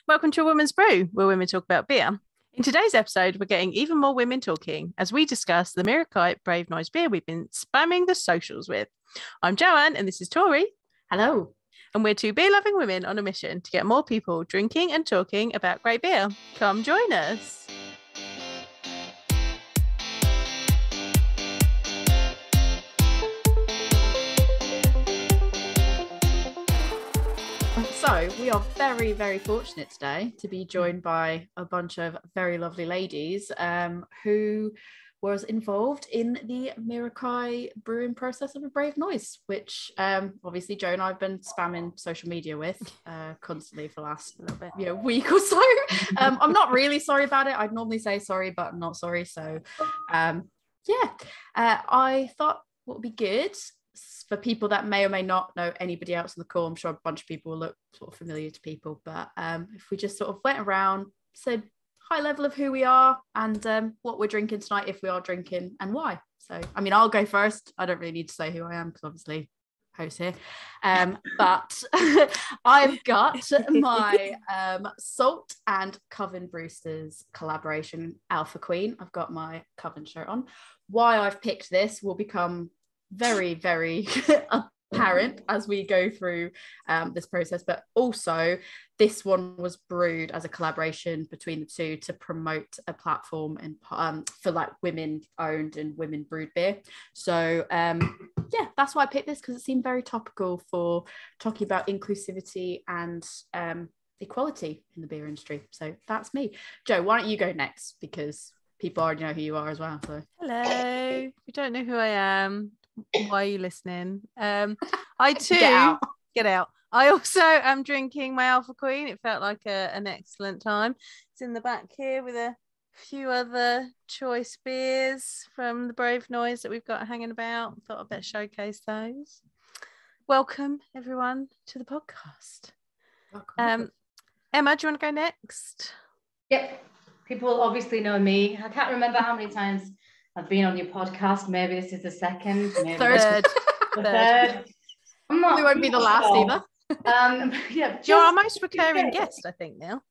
Welcome to A Woman's Brew, where women talk about beer. In today's episode, we're getting even more women talking as we discuss the Merakai Brave Noise beer we've been spamming the socials with. I'm Joanne, and this is Tori. Hello. And we're two beer-loving women on a mission to get more people drinking and talking about great beer. Come join us. So we are very, very fortunate today to be joined by a bunch of very lovely ladies who was involved in the Merakai brewing process of a Brave Noise, which obviously Joe and I have been spamming social media with constantly for the last week or so. I'm not really sorry about it. I'd normally say sorry, but I'm not sorry. So I thought what would be good for people that may or may not know anybody else on the call. I'm sure a bunch of people will look sort of familiar to people, but if we just sort of went around, said high level of who we are and what we're drinking tonight, if we are drinking, and why. So I mean, I'll go first. I don't really need to say who I am because obviously host here, but I've got my Salt and Coven Brewsters collaboration Alpha Queen. I've got my Coven shirt on. Why I've picked this will become very, very apparent as we go through this process, but also this one was brewed as a collaboration between the two to promote a platform and for like women owned and women brewed beer. So that's why I picked this, because it seemed very topical for talking about inclusivity and equality in the beer industry. So that's me. Joe, why don't you go next, because people already know who you are as well. So hello, if you don't know who I am, why are you listening? I too get out. I also am drinking my Alpha Queen. It felt like an excellent time. It's in the back here with a few other choice beers from the Brave Noise that we've got hanging about. Thought I'd better showcase those. Welcome everyone to the podcast. Welcome. Emma, do you want to go next? Yep. People obviously know me. I can't remember how many times I've been on your podcast. Maybe this is the second. Maybe Third. The third. I'm not. Probably won't be the last either. You're our most recurring guest, I think, now.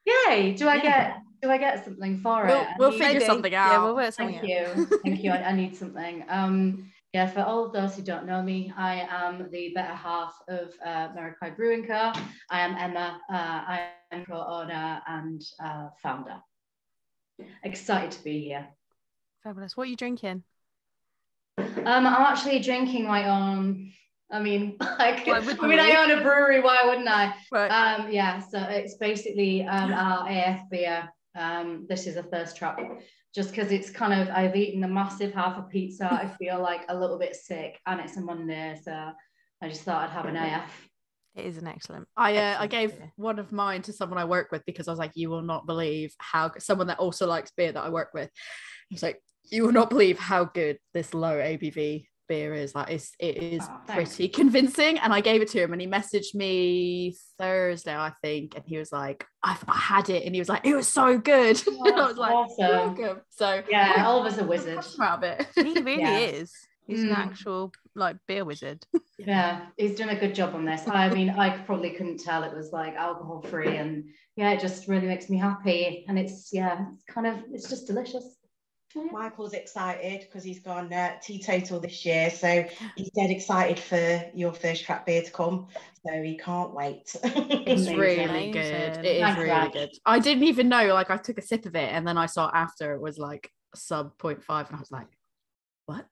Yay! Do I get something for it? We'll figure something out. Yeah, we'll work something out. Thank you. I need something. For all of those who don't know me, I am the better half of Merakai Brewing Co. I am Emma. I am co-owner and founder. Excited to be here. Fabulous. What are you drinking? I'm actually drinking my own. I own a brewery. Why wouldn't I? Right. So it's basically our AF beer. This is a thirst trap. Just because it's kind of, I've eaten a massive half a pizza. I feel like a little bit sick, and it's a Monday, so I just thought I'd have an AF. It is an excellent. I gave one of mine to someone I work with because I was like, you will not believe how someone that also likes beer that I work with. I was like, you will not believe how good this low ABV beer is. Like it is pretty convincing. And I gave it to him, and he messaged me Thursday, I think, and he was like, I had it, and he was like, it was so good. Oh, I was like, awesome. Welcome. So yeah, Oliver's a wizard. Proud of it. He really is. He's an actual like beer wizard. Yeah, he's done a good job on this. I mean, I probably couldn't tell it was like alcohol free, and it just really makes me happy. And it's just delicious. Michael's excited because he's gone teetotal this year, so he's dead excited for your first trap beer to come. So he can't wait. It's really good. It is really good. I didn't even know. Like I took a sip of it, and then I saw after it was like sub 0.5, and I was like, what?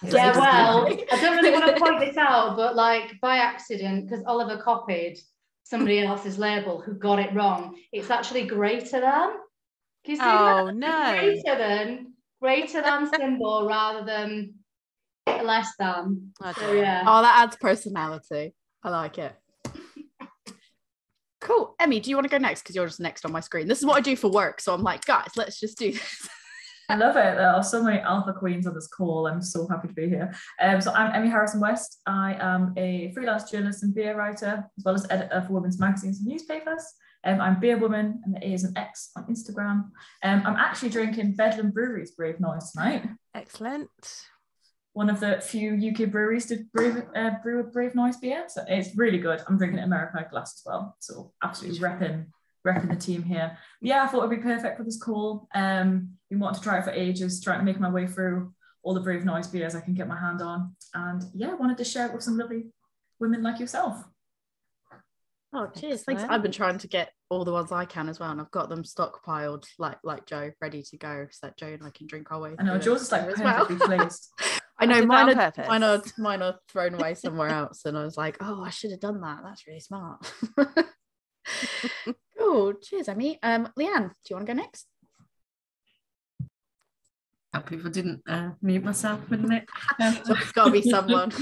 Yeah, well, I don't really want to point this out, but like by accident, because Oliver copied somebody else's label who got it wrong. It's actually greater than. Can you see that? No. Greater than symbol rather than less than. So, yeah. Oh, that adds personality. I like it. Cool. Emmy, do you want to go next? Because you're just next on my screen. This is what I do for work. So I'm like, guys, let's just do this. I love it. There are so many alpha queens on this call. I'm so happy to be here. So I'm Emmy Harrison-West. I am a freelance journalist and beer writer, as well as editor for women's magazines and newspapers. I'm Beer Woman, and the A is an X on Instagram. I'm actually drinking Bedlam Brewery's Brave Noise tonight. Excellent. One of the few UK breweries to brew a Brave Noise beer. So it's really good. I'm drinking it in Merakai glass as well. So absolutely repping repping the team here. Yeah, I thought it'd be perfect for this call. Been wanting to try it for ages, trying to make my way through all the Brave Noise beers I can get my hand on, and yeah, wanted to share it with some lovely women like yourself. Oh, cheers. Thanks. I've been trying to get all the ones I can as well, and I've got them stockpiled like Joe, ready to go, so that Joe and I can drink our way. I know yours is like perfectly placed. I know mine are thrown away somewhere else, and I was like, oh, I should have done that. That's really smart. Cool. Cheers, Emmy. Leanne, do you want to go next? Help if I didn't mute myself, wouldn't it? It's got to be someone.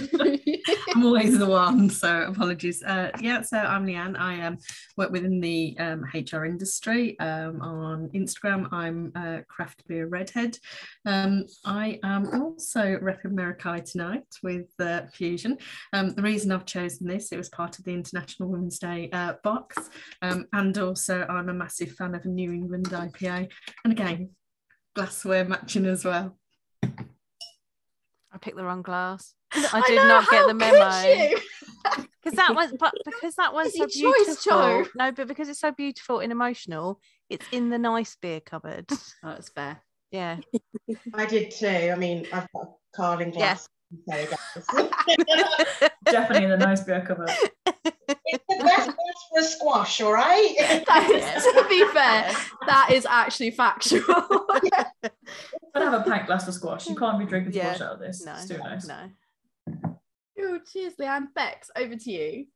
I'm always the one, so apologies. Yeah, so I'm Leanne. I work within the HR industry. On Instagram, I'm Craft Beer Redhead. I am also repping Merakai tonight with Fusion. The reason I've chosen this, it was part of the International Women's Day box, and also I'm a massive fan of a New England IPA. And again, glassware matching as well. I picked the wrong glass. I did not get the memo. Because that was so beautiful. No, but because it's so beautiful and emotional, it's in the nice beer cupboard. Oh, that's fair. Yeah. I did too. I mean, I've got a Carling glass. Yes. Definitely in the nice beer cupboard. It's the best glass for a squash, all right? To be fair, that is actually factual. I have a pint glass for squash. You can't be drinking squash out of this. No, it's too nice. No. Oh, cheers, Leanne. Bex, over to you.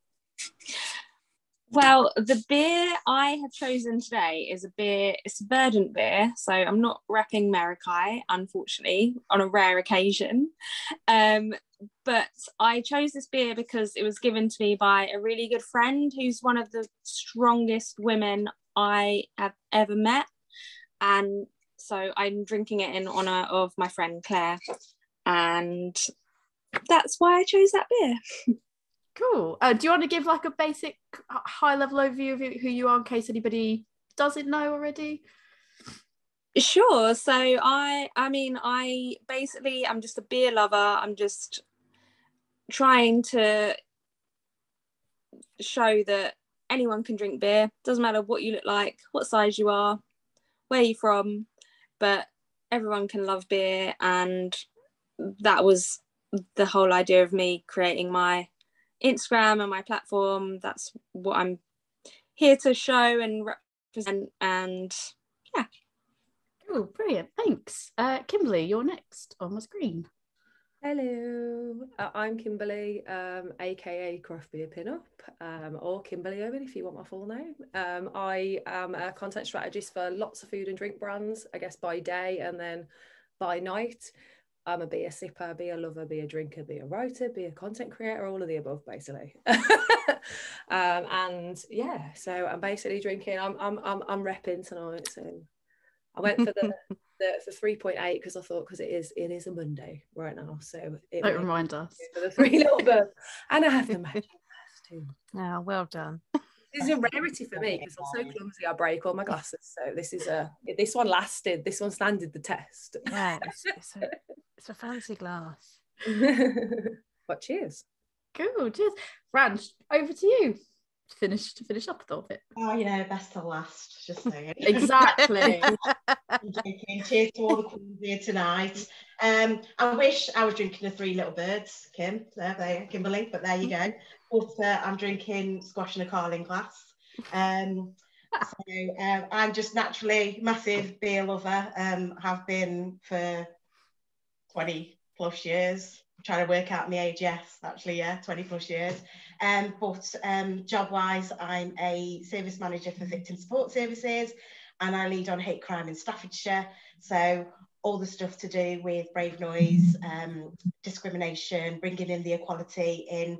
Well, the beer I have chosen today is it's a verdant beer, so I'm not repping Merakai, unfortunately, on a rare occasion. But I chose this beer because it was given to me by a really good friend who's one of the strongest women I have ever met. And so I'm drinking it in honour of my friend Claire. And that's why I chose that beer. Cool. Do you want to give like a basic high-level overview of who you are in case anybody doesn't know already? Sure. So I basically, I'm just a beer lover. I'm just trying to show that anyone can drink beer. Doesn't matter what you look like, what size you are, where you're from, but everyone can love beer. And that was the whole idea of me creating my Instagram and my platform. That's what I'm here to show and represent, and yeah. Cool, brilliant, thanks. Kimberly, you're next on the screen. Hello, I'm Kimberly, aka Craft Beer Pinup, or Kimberly Owen if you want my full name. I am a content strategist for lots of food and drink brands, I guess by day and then by night. I'm a beer sipper, beer lover, beer drinker, beer writer, beer content creator, all of the above, basically. And yeah, so I'm basically drinking. I'm repping tonight. So I went for the 3.8 because I thought it is a Monday right now. So don't remind us for the 3 little birds, and I have the magic glass too. Oh, well done. This is a rarity for me because I'm so clumsy. I break all my glasses. So this one lasted. This one standed the test. Yeah, it's a fancy glass. But cheers. Cool, cheers. Ranj, over to you to finish up with all of it. Oh, best to last, just saying. Exactly. Cheers to all the queens here tonight. I wish I was drinking the 3 little birds, Kimberly, but there you go. But I'm drinking squash in a Carling glass. So I'm just naturally massive beer lover. Have been for 20 plus years. I'm trying to work out my age, yes, actually, 20 plus years. But job wise, I'm a service manager for victim support services, and I lead on hate crime in Staffordshire. So all the stuff to do with Brave Noise, discrimination, bringing in the equality in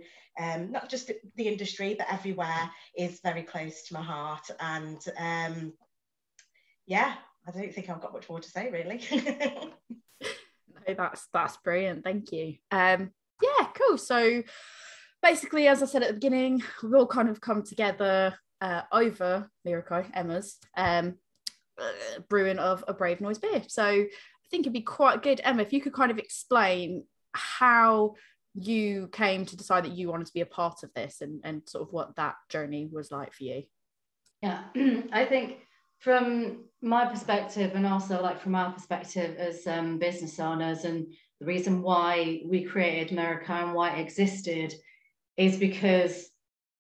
not just the industry, but everywhere is very close to my heart. And yeah, I don't think I've got much more to say, really. No, that's brilliant. Thank you. Yeah, cool. So basically, as I said at the beginning, we've all kind of come together over Merakai, Emma's brewing of a Brave Noise beer. So I think it'd be quite good, Emma, if you could kind of explain how you came to decide that you wanted to be a part of this and sort of what that journey was like for you. Yeah, I think from my perspective, and also like from our perspective as business owners, and the reason why we created Merakai and why it existed is because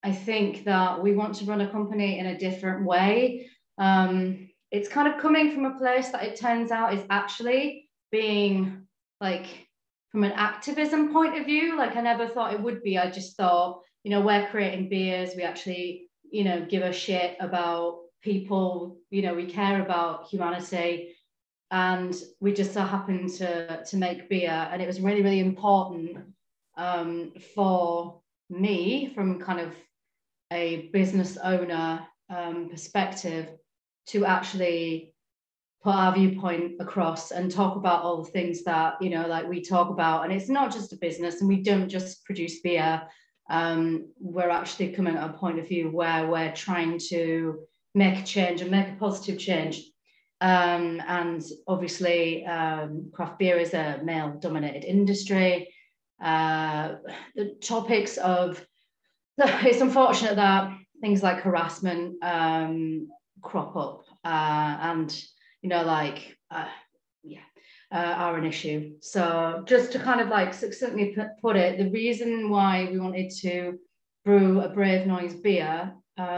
I think that we want to run a company in a different way. It's kind of coming from a place that it turns out is actually being like from an activism point of view. Like I never thought it would be. I just thought, you know, we're creating beers. We actually, you know, give a shit about people. You know, we care about humanity. And we just so happened to make beer. And it was really, really important for me from kind of a business owner perspective to actually put our viewpoint across and talk about all the things that, you know, like we talk about. And it's not just a business, and we don't just produce beer. We're actually coming at a point of view where we're trying to make a change and make a positive change. And obviously craft beer is a male dominated industry. The topics of, it's unfortunate that things like harassment crop up and, you know, like, are an issue. So just to kind of like succinctly put it, the reason why we wanted to brew a Brave Noise beer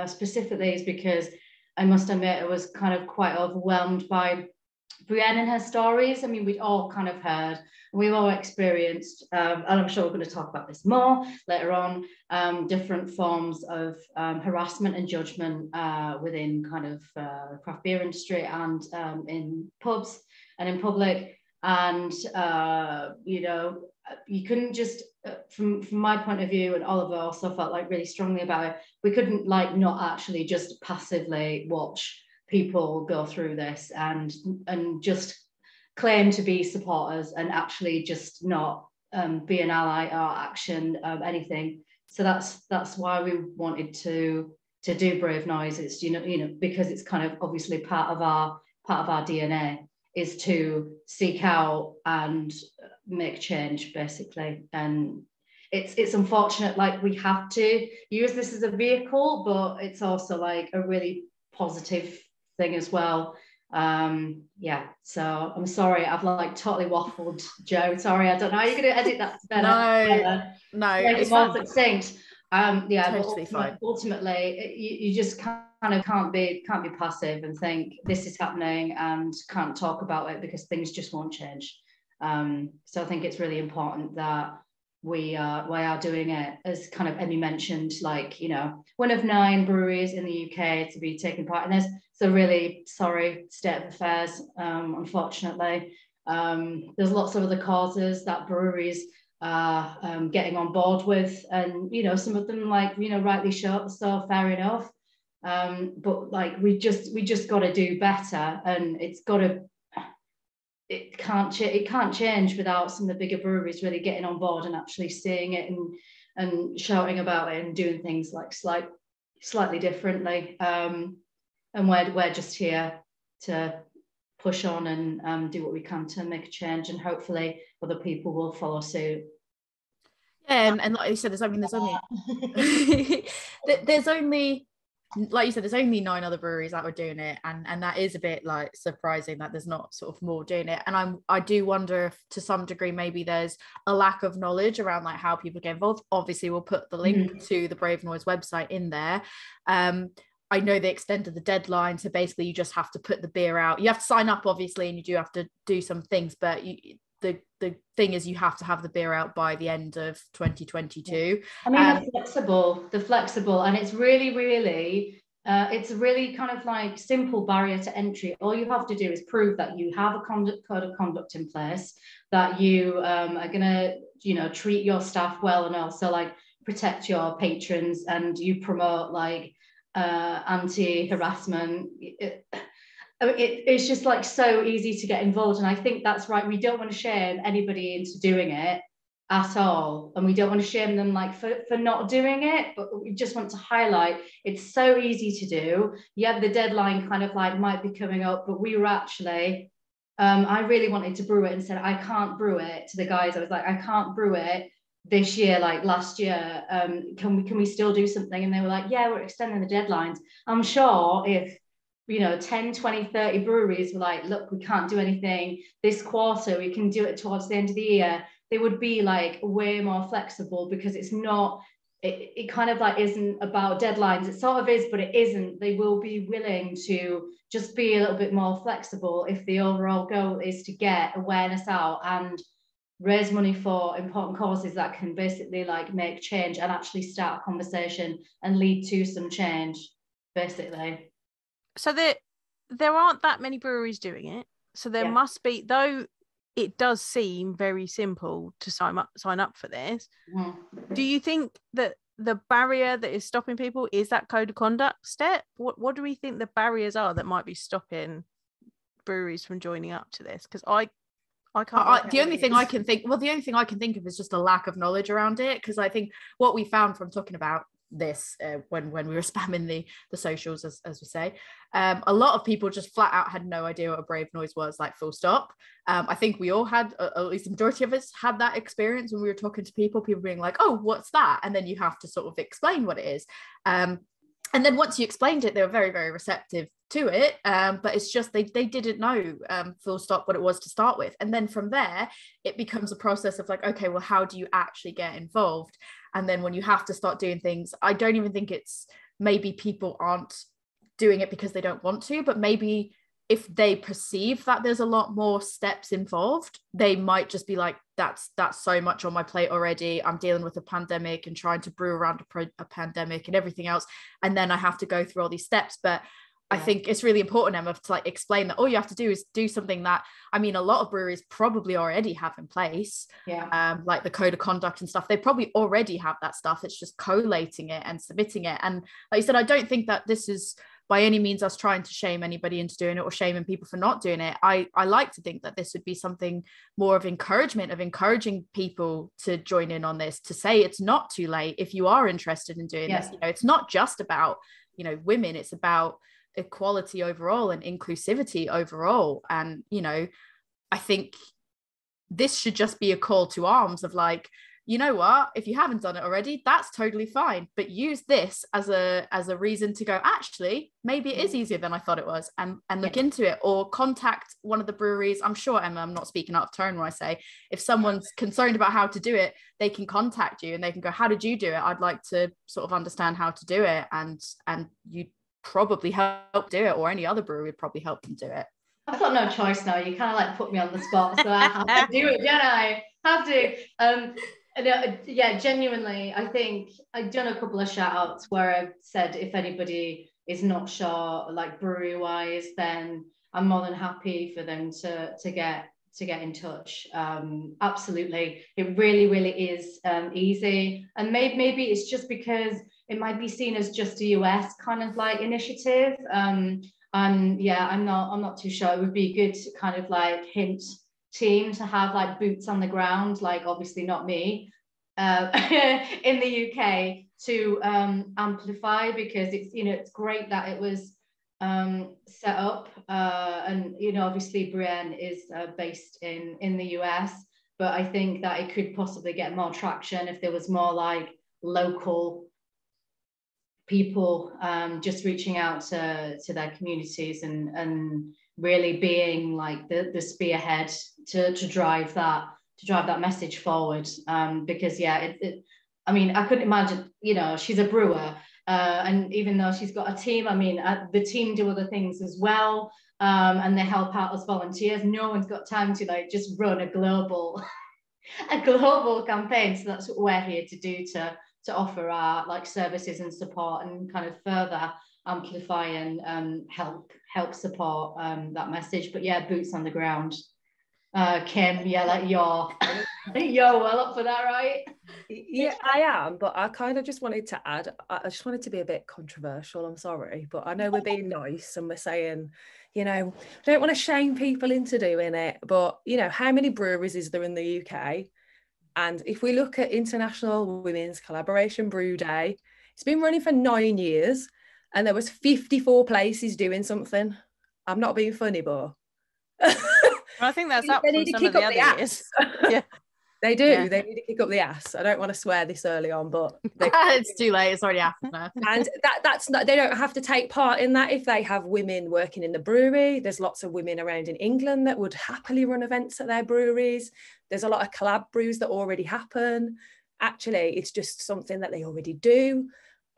specifically is because I must admit I was kind of quite overwhelmed by Brienne and her stories. I mean, we'd all kind of heard, we've all experienced, and I'm sure we're going to talk about this more later on, different forms of harassment and judgment within kind of the craft beer industry and in pubs and in public. And, you know, you couldn't just, from my point of view, and Oliver also felt like really strongly about it, we couldn't like not actually just passively watch people go through this and just claim to be supporters and actually just not be an ally or action anything. So that's why we wanted to do Brave Noise. It's you know because it's kind of obviously part of our DNA is to seek out and make change basically. And it's unfortunate, like we have to use this as a vehicle, but it's also like a really positive thing as well. Yeah, so I'm sorry I've like totally waffled, Joe. Sorry, I don't know how you're going to edit that better. No, make it more succinct. Yeah, totally fine. Ultimately, you just kind of can't be passive and think this is happening and can't talk about it because things just won't change. So I think it's really important that we are doing it, as kind of Emmy mentioned, like, you know, one of 9 breweries in the UK to be taking part in this. So really sorry state of affairs, unfortunately. There's lots of other causes that breweries are getting on board with, and, you know, some of them, like, you know, rightly so fair enough. But like we just got to do better, and it can't change without some of the bigger breweries really getting on board and actually seeing it and shouting about it and doing things like slightly differently. And we're just here to push on and do what we can to make a change, and hopefully other people will follow suit. Yeah, and like you said, there's only like you said, there's only 9 other breweries that were doing it, and that is a bit like surprising that there's not sort of more doing it. And I do wonder if to some degree maybe there's a lack of knowledge around like how people get involved. Obviously we'll put the link to the Brave Noise website in there. I know they extended the deadline, so basically you just have to put the beer out. You have to sign up obviously, and you do have to do some things, but the thing is you have to have the beer out by the end of 2022. I mean, they're flexible, and it's really it's a really kind of like simple barrier to entry. All you have to do is prove that you have a code of conduct in place, that you are gonna, you know, treat your staff well, and also like protect your patrons, and you promote like anti-harassment. It's just like so easy to get involved, and I think that's right. We don't want to shame anybody into doing it at all, and we don't want to shame them like for not doing it, but we just want to highlight it's so easy to do. Yeah, the deadline kind of like might be coming up, but we were actually I really wanted to brew it and said I can't brew it to the guys. I was like, I can't brew it this year, like last year, can we still do something? And they were like, yeah, we're extending the deadlines. I'm sure if 10, 20, 30 breweries were like, look, we can't do anything this quarter, we can do it towards the end of the year, they would be like way more flexible, because it's not, it kind of like isn't about deadlines. It sort of is, but it isn't. They will be willing to just be a little bit more flexible if the overall goal is to get awareness out and raise money for important causes that can basically like make change and actually start a conversation and lead to some change, basically. So there aren't that many breweries doing it. So there must be, though it does seem very simple to sign up for this. Do you think that the barrier that is stopping people is that code of conduct step? What do we think the barriers are that might be stopping breweries from joining up to this? Because I can't. The only thing I can think of is just a lack of knowledge around it. Because I think what we found from talking about this when we were spamming the socials, as we say, a lot of people just flat out had no idea what a brave noise was, like full stop. I think we all had, at least the majority of us had that experience when we were talking to people being like, oh, what's that? And then you have to sort of explain what it is. And then once you explained it, they were very, very receptive to it. But it's just they didn't know full stop what it was to start with. And then from there, it becomes a process of like, okay, well, how do you actually get involved? And then when you have to start doing things, I don't even think it's maybe people aren't doing it because they don't want to, but maybe if they perceive that there's a lot more steps involved, they might just be like, that's so much on my plate already. I'm dealing with a pandemic and trying to brew around a pandemic and everything else. And then I have to go through all these steps. But I think it's really important, Emma, to like explain that all you have to do is do something that, I mean, a lot of breweries probably already have in place, like the code of conduct and stuff. They probably already have that stuff. It's just collating it and submitting it. And like you said, I don't think that this is by any means us trying to shame anybody into doing it or shaming people for not doing it. I like to think that this would be something more of encouragement, of encouraging people to join in on this, to say it's not too late if you are interested in doing this. It's not just about, women, it's about equality overall and inclusivity overall. And I think this should just be a call to arms of like, you know what, if you haven't done it already, that's totally fine, but use this as a reason to go, actually maybe it is easier than I thought it was, and look into it, or contact one of the breweries. I'm sure, Emma, I'm not speaking out of turn when I say if someone's concerned about how to do it, they can contact you and they can go, how did you do it? I'd like to sort of understand how to do it, and you probably help do it, or any other brewery would probably help them do it. I've got no choice now. You kind of like put me on the spot, so I have to do it, don't I? Have to. Yeah, genuinely, I think I've done a couple of shout outs where I've said if anybody is not sure, like brewery wise, then I'm more than happy for them to get in touch. Absolutely, it really is easy, and maybe it's just because it might be seen as just a US kind of like initiative. Yeah, I'm not too sure. It would be good to kind of like hint team to have like boots on the ground, like obviously not me, in the UK to amplify, because it's it's great that it was set up, and obviously Brienne is based in the US, but I think that it could possibly get more traction if there was more like local people just reaching out to their communities and really being like the spearhead to drive that message forward, because I mean, I couldn't imagine, she's a brewer, and even though she's got a team, I mean, the team do other things as well, and they help out as volunteers. No one's got time to like just run a global campaign, so that's what we're here to do, to offer our like services and support and kind of further amplify and help support that message. But yeah, boots on the ground. Kim, yeah, like you're well up for that, right? Yeah, I am, but I kind of just wanted to add, I just wanted to be a bit controversial, I'm sorry, but I know we're being nice and we're saying, I don't want to shame people into doing it, but how many breweries is there in the UK? And if we look at International Women's Collaboration Brew Day, it's been running for 9 years and there was 54 places doing something. I'm not being funny, but I think that's up from some of the other years. Yeah. They do. Yeah. They need to kick up the ass. I don't want to swear this early on, but It's too late. It's already happened now. and that's not, they don't have to take part in that if they have women working in the brewery. There's lots of women around in England that would happily run events at their breweries. There's a lot of collab brews that already happen. Actually, it's just something that they already do.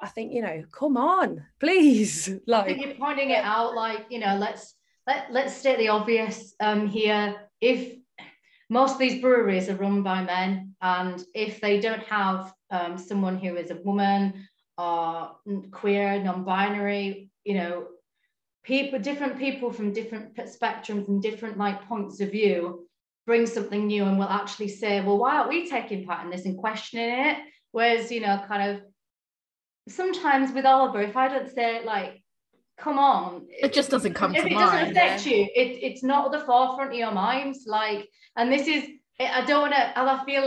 I think, you know, come on, please. Like, I think you're pointing it out, like, you know, let's state the obvious here. If most of these breweries are run by men, and if they don't have someone who is a woman or queer, non-binary, you know, different people from different spectrums and different like points of view bring something new and will actually say, well, why aren't we taking part in this and questioning it? Whereas, you know, kind of sometimes with Oliver, if I don't say like, come on, it just doesn't come to mind. If it doesn't affect you, it's not at the forefront of your minds. Like, and this is, I don't want to, and I feel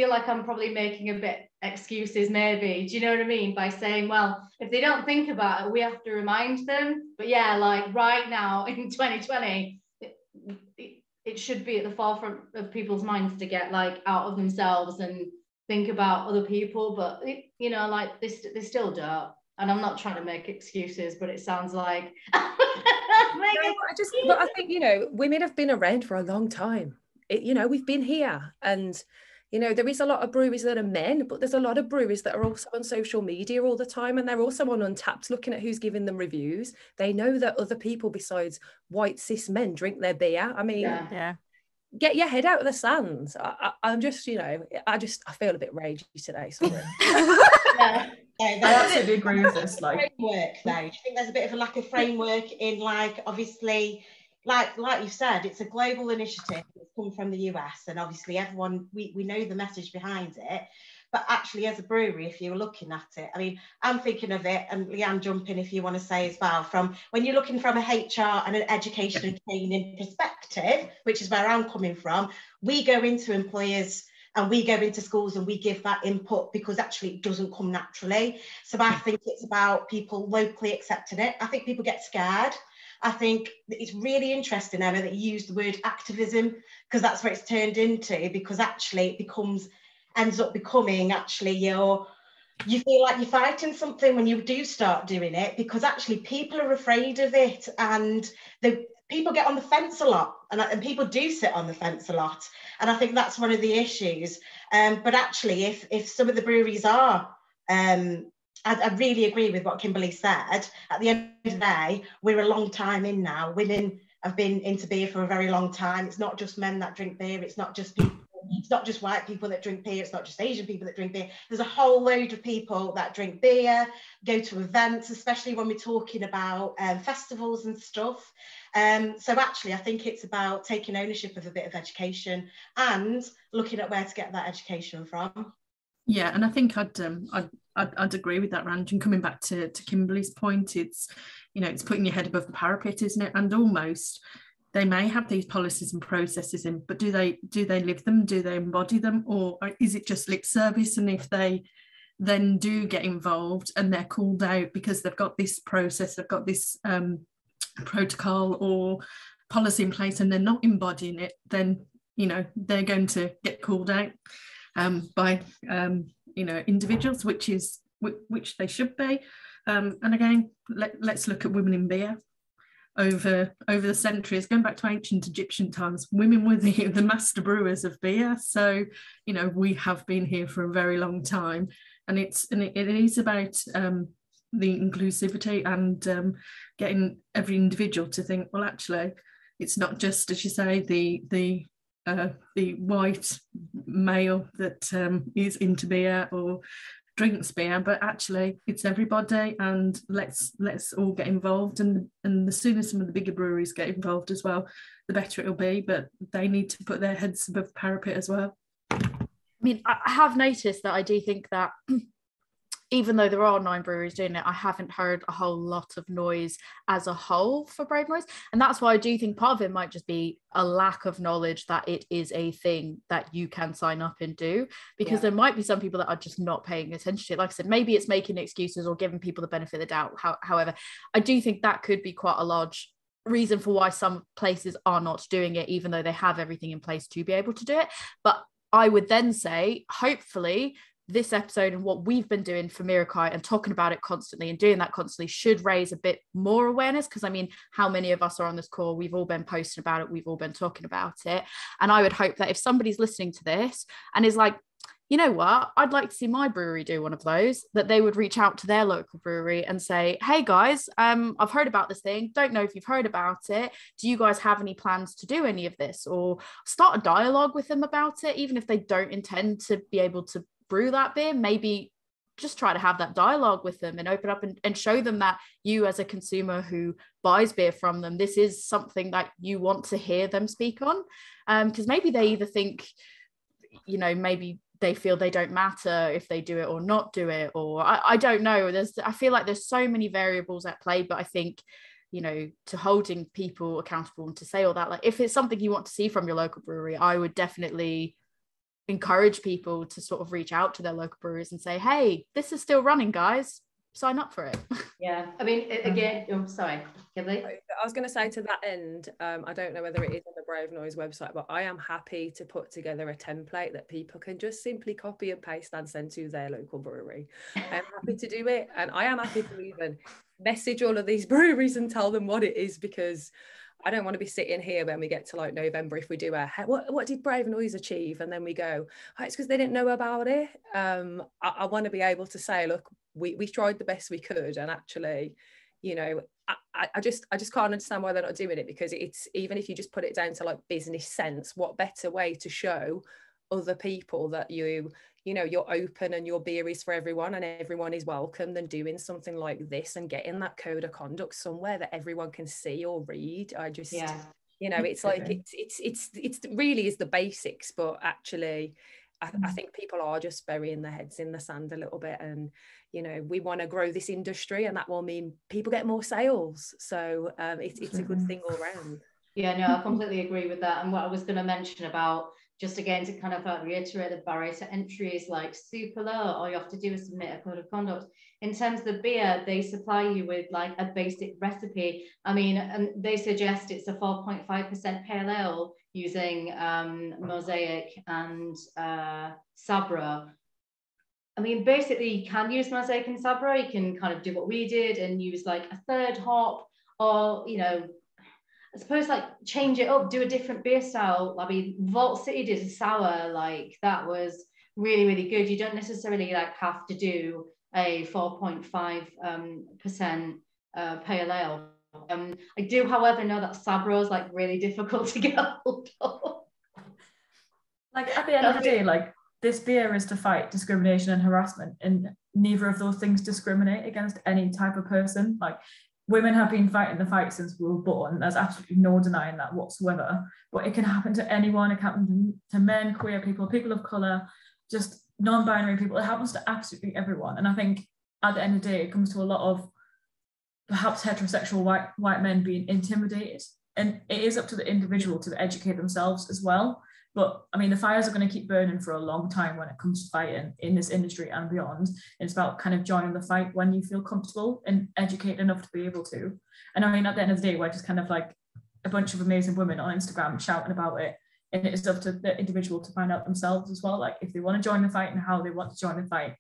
like I'm probably making a bit excuses maybe, do you know what I mean, by saying, well, if they don't think about it, we have to remind them. But yeah, like right now in 2020, it should be at the forefront of people's minds to get like out of themselves and think about other people. But you know, like they still don't. And I'm not trying to make excuses, but it sounds like but I think, you know, women have been around for a long time. You know, we've been here, and you know, there is a lot of breweries that are men, but there's a lot of breweries that are also on social media all the time, and they're also on Untapped looking at who's giving them reviews. They know that other people besides white cis men drink their beer. I mean, Yeah. Get your head out of the sand. I'm just, you know, I feel a bit ragey today. Sorry. Yeah. I absolutely agree with this. Like framework, though. Do you think there's a bit of a lack of framework in, like, obviously, like you said, it's a global initiative that's come from the US, and obviously everyone we know the message behind it. But actually, as a brewery, if you're looking at it, I mean, I'm thinking of it, and Leanne, jump in if you want to say as well, from when you're looking from a HR and an education and training perspective, which is where I'm coming from, we go into employers and we go into schools and we give that input because actually it doesn't come naturally. So I think it's about people locally accepting it. I think people get scared. I think it's really interesting, Emma, that you used the word activism, because that's what it's turned into, because actually it ends up becoming actually you feel like you're fighting something when you do start doing it, because actually people are afraid of it, and people get on the fence a lot, and people do sit on the fence a lot, and I think that's one of the issues. But actually, if some of the breweries are, I really agree with what Kimberly said. At the end of the day, we're a long time in now. Women have been into beer for a very long time. It's not just men that drink beer. It's not just people. It's not just white people that drink beer. It's not just Asian people that drink beer. There's a whole load of people that drink beer, go to events, especially when we're talking about festivals and stuff. So actually, I think it's about taking ownership of a bit of education and looking at where to get that education from. Yeah, and I think I'd agree with that, Rand. And coming back to Kimberly's point, it's, you know, it's putting your head above the parapet, isn't it? And almost they may have these policies and processes in, but do they live them? Do they embody them? Or is it just lip service? And if they then do get involved and they're called out because they've got this process, they've got this protocol or policy in place and they're not embodying it, then, you know, they're going to get called out by you know, individuals, which they should be. And again, let's look at women in beer. Over the centuries, going back to ancient Egyptian times, women were the master brewers of beer. So, you know, we have been here for a very long time, and it is about the inclusivity and getting every individual to think, well, actually, it's not just, as you say, the white male that is into beer or drinks beer, but actually it's everybody, and let's all get involved, and the sooner some of the bigger breweries get involved as well, the better it'll be. But they need to put their heads above the parapet as well. I mean, I have noticed that I do think that even though there are 9 breweries doing it, I haven't heard a whole lot of noise as a whole for Brave Noise. And that's why I do think part of it might just be a lack of knowledge that it is a thing that you can sign up and do, because there might be some people that are just not paying attention to it. Like I said, maybe it's making excuses or giving people the benefit of the doubt. However, I do think that could be quite a large reason for why some places are not doing it, even though they have everything in place to be able to do it. But I would then say, hopefully, this episode and what we've been doing for Merakai and talking about it constantly and doing that constantly should raise a bit more awareness, because I mean, how many of us are on this call? We've all been posting about it, we've all been talking about it. And I would hope that if somebody's listening to this and is like, you know what, I'd like to see my brewery do one of those, that they would reach out to their local brewery and say, hey guys, I've heard about this thing, don't know if you've heard about it, do you guys have any plans to do any of this? Or start a dialogue with them about it, even if they don't intend to be able to brew that beer. Maybe just try to have that dialogue with them and open up and show them that you, as a consumer who buys beer from them, this is something that you want to hear them speak on, because maybe they either think, you know, maybe they feel they don't matter if they do it or not do it, or I don't know. I feel like there's so many variables at play, but I think, you know, to holding people accountable and to say all that, like if it's something you want to see from your local brewery, I would definitely encourage people to sort of reach out to their local breweries and say, hey, this is still running, guys, sign up for it. Yeah, I mean, again, I'm sorry, Kimberly. I was going to say to that end, I don't know whether it is on the Brave Noise website, but I am happy to put together a template that people can just simply copy and paste and send to their local brewery. I'm happy to do it, and I am happy to even message all of these breweries and tell them what it is, because I don't want to be sitting here when we get to like November, if we do what did Brave Noise achieve, and then we go, oh, it's because they didn't know about it. I want to be able to say, look, we tried the best we could, and actually, you know, I just can't understand why they're not doing it, because it's, even if you just put it down to like business sense, what better way to show other people that you know you're open and your beer is for everyone and everyone is welcome than doing something like this and getting that code of conduct somewhere that everyone can see or read. I just, you know, it's like it's really is the basics, but actually I think people are just burying their heads in the sand a little bit, and you know, we want to grow this industry, and that will mean people get more sales, so it's a good thing all around. Yeah, no, I completely agree with that. And what I was going to mention about, just again to kind of reiterate, the barrier to entry is like super low. All you have to do is submit a code of conduct. In terms of the beer, they supply you with like a basic recipe. I mean, and they suggest it's a 4.5% pale ale using Mosaic and Sabro. I mean, basically you can use Mosaic and Sabro. You can kind of do what we did and use like a third hop, or, you know, I suppose like change it up, do a different beer style. I mean, Vault City did a sour, like that was really, really good. You don't necessarily like have to do a 4.5% pale ale. I do, however, know that Sabro is like really difficult to get hold of. Like at the end of the day, like this beer is to fight discrimination and harassment, and neither of those things discriminate against any type of person. Like, women have been fighting the fight since we were born. There's absolutely no denying that whatsoever. But it can happen to anyone. It can happen to men, queer people, people of colour, just non-binary people. It happens to absolutely everyone. And I think at the end of the day, it comes to a lot of perhaps heterosexual white men being intimidated. And it is up to the individual to educate themselves as well. But I mean, the fires are going to keep burning for a long time when it comes to fighting in this industry and beyond. It's about kind of joining the fight when you feel comfortable and educated enough to be able to. And I mean, at the end of the day, we're just kind of like a bunch of amazing women on Instagram shouting about it. And it's up to the individual to find out themselves as well, like if they want to join the fight and how they want to join the fight.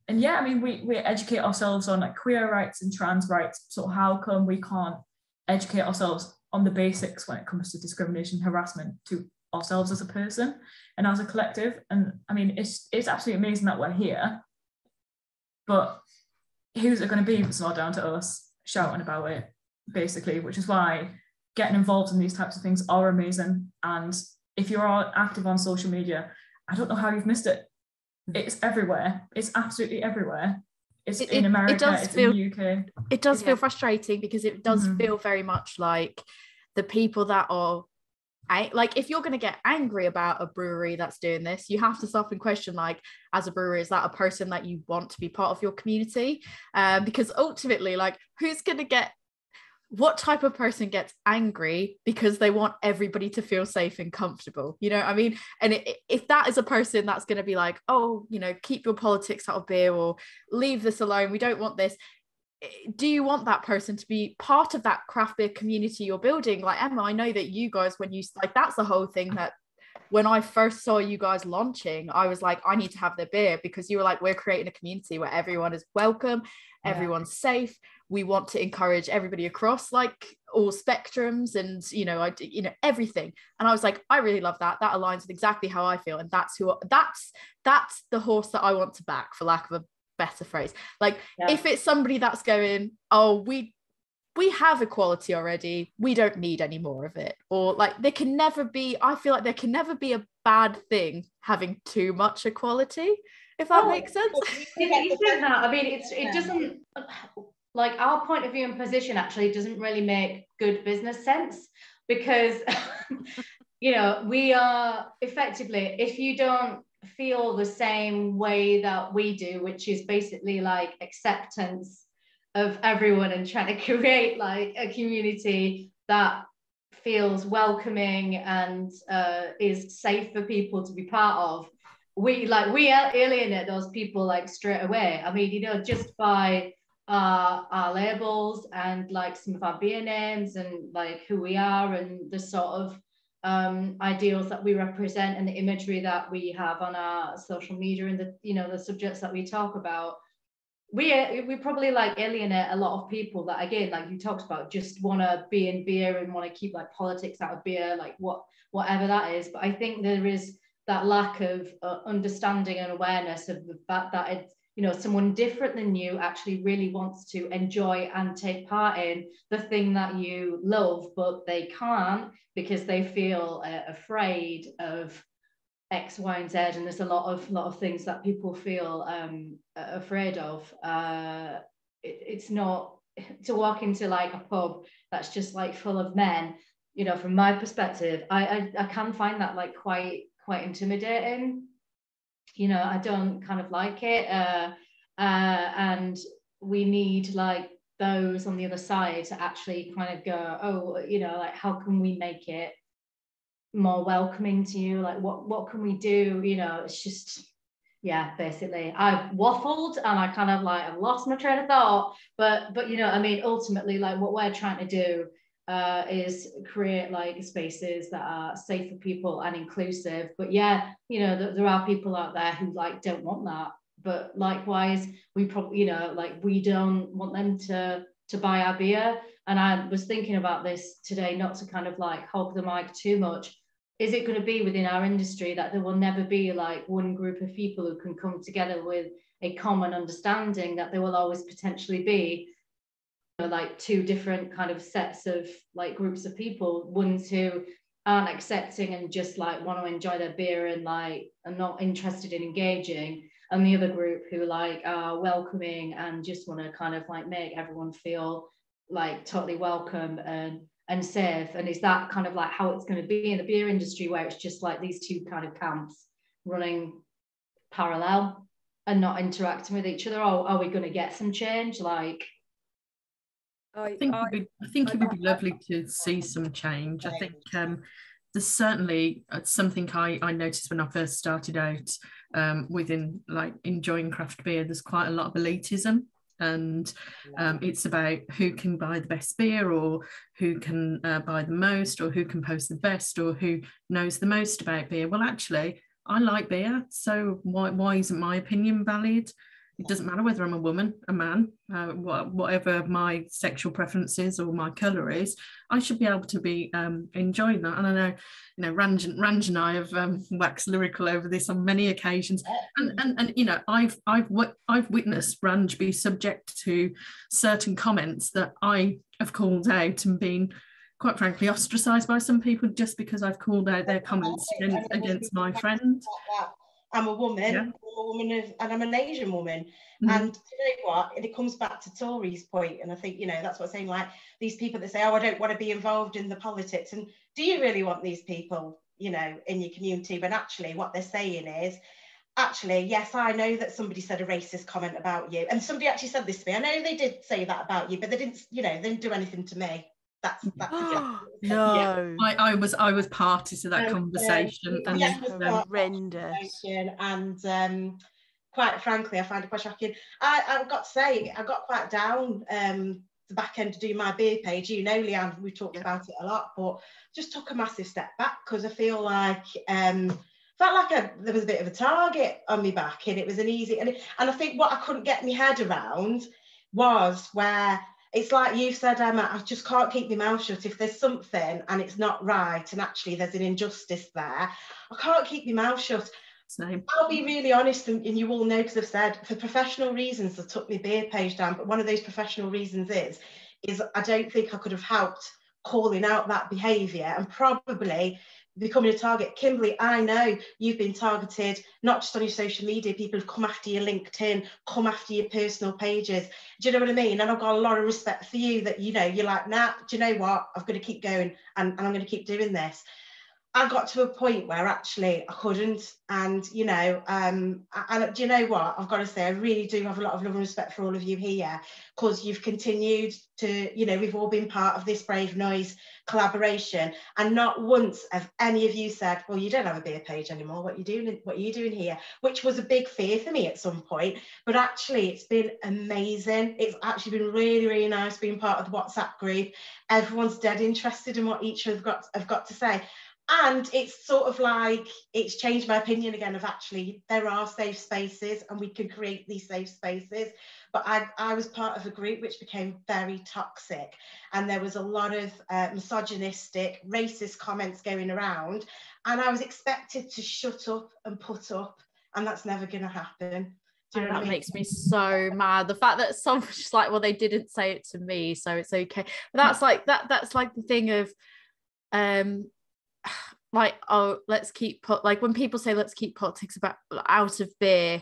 And yeah, I mean, we educate ourselves on like queer rights and trans rights. So how come we can't educate ourselves on the basics when it comes to discrimination and harassment to ourselves as a person and as a collective? And I mean, it's absolutely amazing that we're here, but who's it going to be if it's not down to us shouting about it, basically? Which is why getting involved in these types of things are amazing. And if you're active on social media, I don't know how you've missed it. It's everywhere. It's absolutely everywhere. It's in America, it's in the UK. It does feel frustrating, because it does feel very much like the people that are like, if you're going to get angry about a brewery that's doing this, you have to stop and question, like, as a brewery, is that a person that you want to be part of your community? Because ultimately, like, what type of person gets angry because they want everybody to feel safe and comfortable? You know what I mean? And if that is a person that's going to be like, oh, you know, keep your politics out of beer, or leave this alone, we don't want this. do you want that person to be part of that craft beer community you're building? Like, Emma, I know that you guys, when you like, that's the whole thing, that when I first saw you guys launching, I was like, I need to have their beer, because you were like, we're creating a community where everyone is welcome, everyone's safe. We want to encourage everybody across like all spectrums and, you know, everything. And I was like, I really love that. That aligns with exactly how I feel. And that's the horse that I want to back, for lack of a better phrase. Like, if it's somebody that's going, oh, we have equality already, we don't need any more of it, or like, there can never be, I feel like there can never be a bad thing having too much equality, if that makes sense. You said that. I mean, it doesn't, like, our point of view and position actually doesn't really make good business sense, because you know, we are effectively, if you don't feel the same way that we do, which is basically like acceptance of everyone and trying to create like a community that feels welcoming and is safe for people to be part of, we alienate those people like straight away. I mean, you know, just by our labels and like some of our beer names and like who we are and the sort of ideals that we represent and the imagery that we have on our social media and the, you know, the subjects that we talk about, we probably like alienate a lot of people that, again, like you talked about, just want to be in beer and want to keep like politics out of beer, like whatever that is. But I think there is that lack of understanding and awareness of the fact that it's, you know, someone different than you actually really wants to enjoy and take part in the thing that you love, but they can't because they feel afraid of X, Y, and Z. And there's a lot of things that people feel afraid of. It's not to walk into like a pub that's just like full of men, you know, from my perspective, I can find that like quite intimidating. You know, I don't kind of like it, and we need like those on the other side to actually kind of go, oh, you know, like, how can we make it more welcoming to you? Like, what can we do? You know, it's just, yeah, basically I've waffled and I kind of like, I've lost my train of thought, but you know, I mean, ultimately, like, what we're trying to do is create like spaces that are safe for people and inclusive. But yeah, you know, there are people out there who like don't want that, but likewise we probably, you know, like, we don't want them to buy our beer. And I was thinking about this today, not to kind of like hog the mic too much. Is it going to be within our industry that there will never be like one group of people who can come together with a common understanding, that there will always potentially be, you know, like two different kind of sets of like groups of people, ones who aren't accepting and just like want to enjoy their beer and like are not interested in engaging, and the other group who like are welcoming and just want to kind of like make everyone feel like totally welcome and safe? And is that kind of like how it's going to be in the beer industry, where it's just like these two kind of camps running parallel and not interacting with each other? Or are we going to get some change? Like, I think it would be lovely to see some change. I think there's certainly something I noticed when I first started out within like enjoying craft beer. There's quite a lot of elitism, and it's about who can buy the best beer, or who can buy the most, or who can post the best, or who knows the most about beer. Well, actually, I like beer, so why isn't my opinion valid? It doesn't matter whether I'm a woman, a man, whatever my sexual preference is or my colour is, I should be able to be enjoying that. And I know, you know, Ranj and I have waxed lyrical over this on many occasions. And you know, I've witnessed Ranj be subject to certain comments that I have called out and been, quite frankly, ostracised by some people just because I've called out their comments against my friend. I'm a woman, I'm a woman and I'm an Asian woman. And you know what, and it comes back to Tori's point, and I think, you know, that's what I'm saying, like, these people that say, oh, I don't want to be involved in the politics, and do you really want these people, you know, in your community? But actually what they're saying is, actually, yes, I know that somebody said a racist comment about you, and somebody actually said this to me, I know they did say that about you, but they didn't, you know, they didn't do anything to me. That's no. Yeah. I was party to that conversation, and horrendous. And quite frankly, I find it quite shocking. I've got to say, I got quite down the back end to do my beer page. You know, Leanne, we talked about it a lot, but just took a massive step back because I feel like there was a bit of a target on me back, and it was an easy, and I think what I couldn't get my head around was where it's like you said, Emma, I just can't keep my mouth shut. If there's something and it's not right, and actually there's an injustice there, I can't keep my mouth shut. Same. I'll be really honest, and you all know, because I've said, for professional reasons, I took my beer page down. But one of those professional reasons is I don't think I could have helped calling out that behaviour and probably becoming a target. Kimberly, I know you've been targeted, not just on your social media. People have come after your LinkedIn, come after your personal pages. Do you know what I mean? And I've got a lot of respect for you that, you know, you're like, nah, do you know what? I've got to keep going, and I'm going to keep doing this. I got to a point where actually I couldn't, and you know, and do you know what? I've got to say, I really do have a lot of love and respect for all of you here, because you've continued to, you know, we've all been part of this Brave Noise collaboration, and not once have any of you said, well, you don't have a beer page anymore, what are you doing here? Which was a big fear for me at some point, but actually it's been amazing. It's actually been really, really nice being part of the WhatsApp group. Everyone's dead interested in what each have got to say. And it's sort of like, it's changed my opinion again of actually there are safe spaces and we can create these safe spaces. But I was part of a group which became very toxic, and there was a lot of misogynistic, racist comments going around, and I was expected to shut up and put up, and that's never going to happen. Do you know what I mean? Makes me so mad. The fact that someone's just like, well, they didn't say it to me, so it's okay. But that's like that's like the thing of like, oh, like when people say let's keep politics out of beer,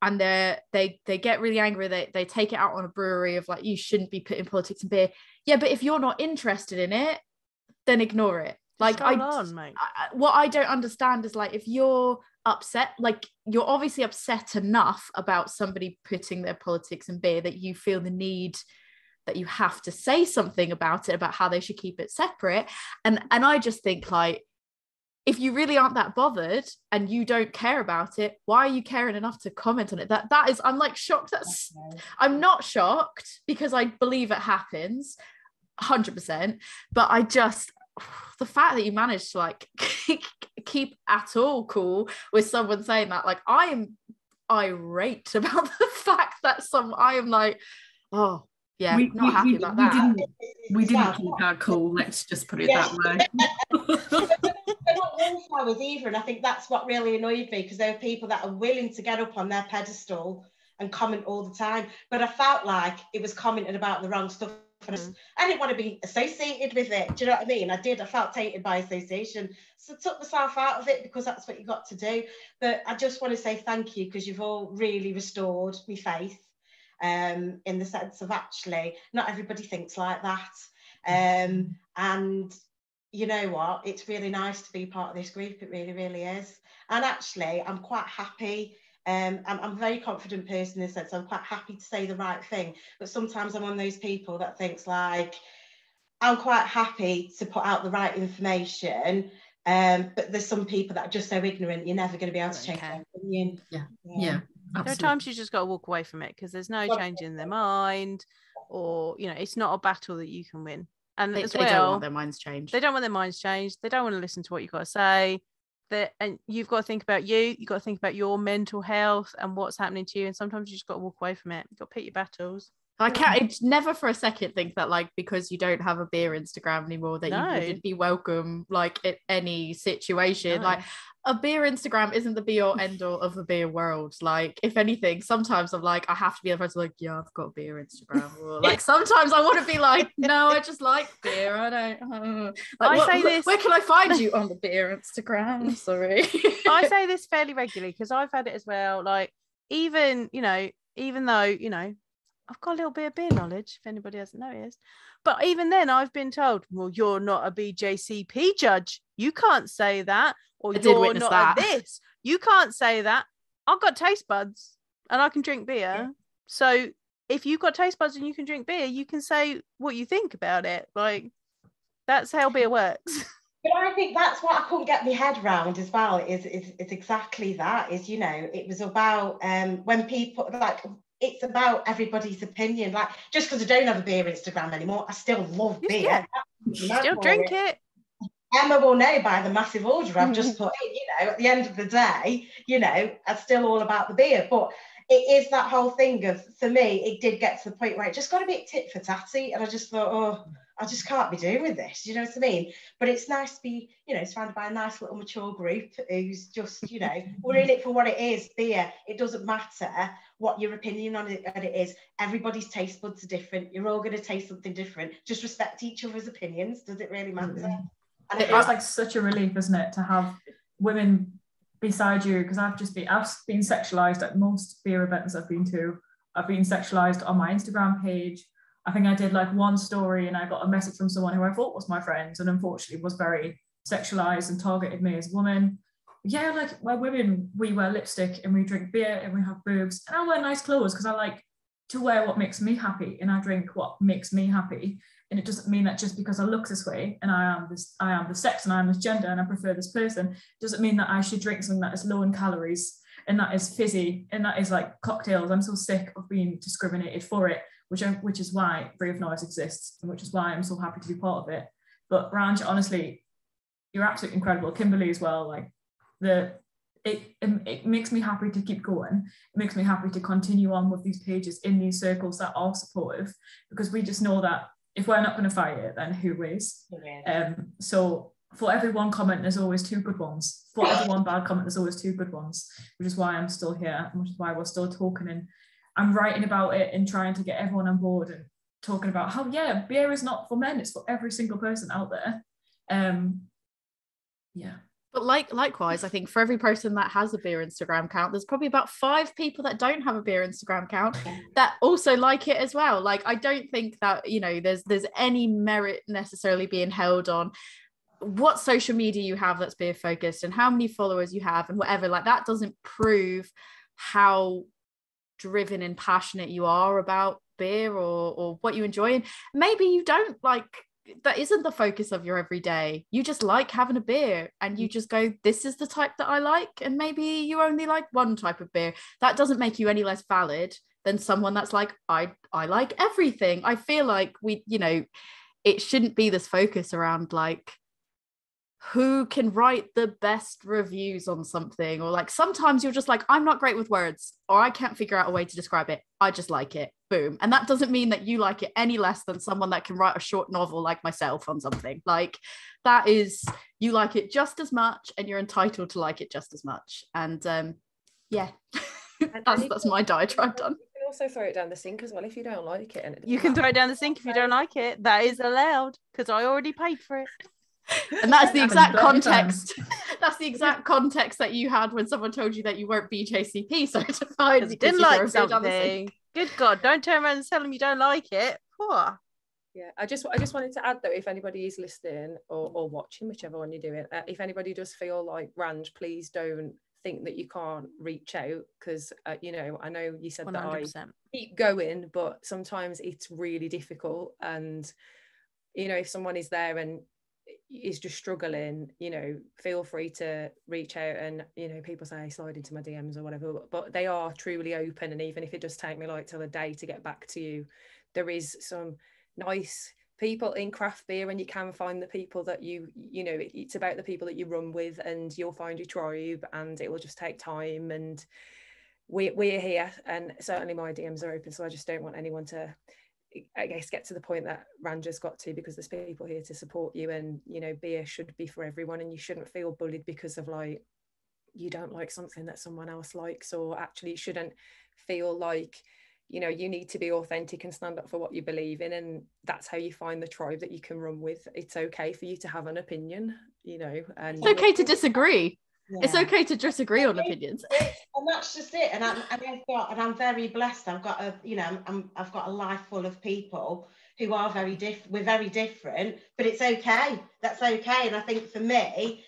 and they get really angry, they take it out on a brewery of like, you shouldn't be putting politics in beer. Yeah, but if you're not interested in it, then ignore it. Like, what I don't understand is, like, if you're upset, like, you're obviously upset enough about somebody putting their politics in beer that you feel the need that you have to say something about it, about how they should keep it separate. And I just think, like, if you really aren't that bothered and you don't care about it, why are you caring enough to comment on it? That is, I'm like shocked. I'm not shocked, because I believe it happens 100%, but I just, the fact that you managed to like keep at all cool with someone saying that, like, I am irate about the fact that I am like, oh yeah, not happy about that. We didn't keep our cool, let's just put it that way. They're not wallflowers either, and I think that's what really annoyed me, because there are people that are willing to get up on their pedestal and comment all the time, but I felt like it was commenting about the wrong stuff. I didn't want to be associated with it. Do you know what I mean? I felt tainted by association, so I took myself out of it, because that's what you got to do. But I just want to say thank you, because you've all really restored my faith, in the sense of actually not everybody thinks like that, and you know what, it's really nice to be part of this group. It really, really is. And actually I'm quite happy. I'm a very confident person in the sense I'm quite happy to say the right thing, but sometimes I'm one of those people that thinks, like, I'm quite happy to put out the right information, but there's some people that are just so ignorant, you're never going to be able to change their opinion. Yeah. Absolutely. There are times you just got to walk away from it, because there's no change in their mind, or, you know, it's not a battle that you can win. And they don't want their minds changed. They don't want their minds changed. They don't want to listen to what you've got to say. And you've got to think about you've got to think about your mental health and what's happening to you. And sometimes you just got to walk away from it. You've got to pick your battles. I can't never for a second think that, like, because you don't have a beer Instagram anymore, that you wouldn't be welcome, like, in any situation. Like, a beer Instagram isn't the be all end all of the beer world. Like, if anything, sometimes I'm like, I have to be the person like, yeah, I've got a beer Instagram. Or, like, sometimes I want to be like, no, I just like beer. I don't. Like, where can I find you on the beer Instagram? Sorry. I say this fairly regularly, because I've had it as well. Like, even though, you know, I've got a little bit of beer knowledge, if anybody hasn't noticed. But even then, I've been told, well, you're not a BJCP judge. You can't say that. Or you're not a this. You can't say that. I've got taste buds and I can drink beer. Yeah. So if you've got taste buds and you can drink beer, you can say what you think about it. Like, that's how beer works. But I think that's what I couldn't get my head around as well, is exactly that, is, you know, it was about when people, like, it's about everybody's opinion. Like, just because I don't have a beer Instagram anymore, I still love beer. Yeah. Still drink it. Emma will know by the massive order I've just put in, you know, at the end of the day, you know, I'm still all about the beer. But it is that whole thing of, for me, it did get to the point where it just got a bit tit for tatty. And I just thought, oh, I just can't be doing with this. You know what I mean? But it's nice to be, you know, surrounded by a nice little mature group who's just, you know, we're in it for what it is, beer. It doesn't matter what your opinion on it is. Everybody's taste buds are different. You're all going to taste something different. Just respect each other's opinions. Does it really matter? And it's like such a relief, isn't it, to have women beside you? Because I've been sexualized at most beer events I've been to. I've been sexualized on my Instagram page. I think I did like one story and I got a message from someone who I thought was my friend and unfortunately was very sexualized and targeted me as a woman. Yeah, like, we're women, we wear lipstick and we drink beer and we have boobs, and I wear nice clothes because I like to wear what makes me happy and I drink what makes me happy. And it doesn't mean that just because I look this way and I am this sex and I am this gender and I prefer this person, doesn't mean that I should drink something that is low in calories and that is fizzy and that is like cocktails. I'm so sick of being discriminated for it, which is why Brave Noise exists and which is why I'm so happy to be part of it. But Ranj, honestly, you're absolutely incredible. Kimberly as well. Like, it makes me happy to keep going. It makes me happy to continue on with these pages in these circles that are supportive, because we just know that if we're not going to fight it, then who is? So for every one comment, there's always two good ones. For every one bad comment, there's always two good ones, which is why I'm still here, and which is why we're still talking. And I'm writing about it and trying to get everyone on board and talking about how, yeah, beer is not for men, it's for every single person out there. Yeah. But likewise, I think for every person that has a beer Instagram account, there's probably about 5 people that don't have a beer Instagram account that also like it as well. Like, I don't think that, you know, there's any merit necessarily being held on what social media you have that's beer focused and how many followers you have and whatever. Like, that doesn't prove how driven and passionate you are about beer or what you enjoy. And maybe you don't like, that isn't the focus of your everyday. You just like having a beer and you just go, this is the type that I like, and maybe you only like one type of beer. That doesn't make you any less valid than someone that's like, I like everything. I feel like we, you know, it shouldn't be this focus around like who can write the best reviews on something, or like sometimes you're just like, I'm not great with words, or I can't figure out a way to describe it, I just like it, boom. And that doesn't mean that you like it any less than someone that can write a short novel like myself on something. Like, that is, you like it just as much and you're entitled to like it just as much. And yeah, that's my diatribe done. You can also throw it down the sink as well if you don't like it. And you can throw it down the sink if you don't like it. That is allowed, because I already paid for it. And that's the exact context. That's the exact context that you had when someone told you that you weren't BJCP certified. You didn't like something. Good God, don't turn around and tell them you don't like it. Poor. Yeah, I just wanted to add, though, if anybody is listening or watching, whichever one you're doing, if anybody does feel like, Ranj, please don't think that you can't reach out, because you know, I know you said 100%. That I keep going, but sometimes it's really difficult. And you know, if someone is there and is just struggling, you know, feel free to reach out. And you know, people say slide into my DMs or whatever, but they are truly open. And even if it does take me like till a day to get back to you, there is some nice people in craft beer, and you can find the people that you know, it's about the people that you run with, and you'll find your tribe, and it will just take time. And we're here, and certainly my DMs are open, so I just don't want anyone to, I guess, get to the point that Ranja's got to, because there's people here to support you. And you know, beer should be for everyone, and you shouldn't feel bullied because of like you don't like something that someone else likes, or actually you shouldn't feel like, you know, you need to be authentic and stand up for what you believe in, and that's how you find the tribe that you can run with. It's okay for you to have an opinion, you know, and it's okay to disagree. Yeah. It's okay to disagree on opinions, and that's just it. And I'm very blessed. I've got I've got a life full of people who are very different. We're very different, but it's okay. That's okay. And I think for me,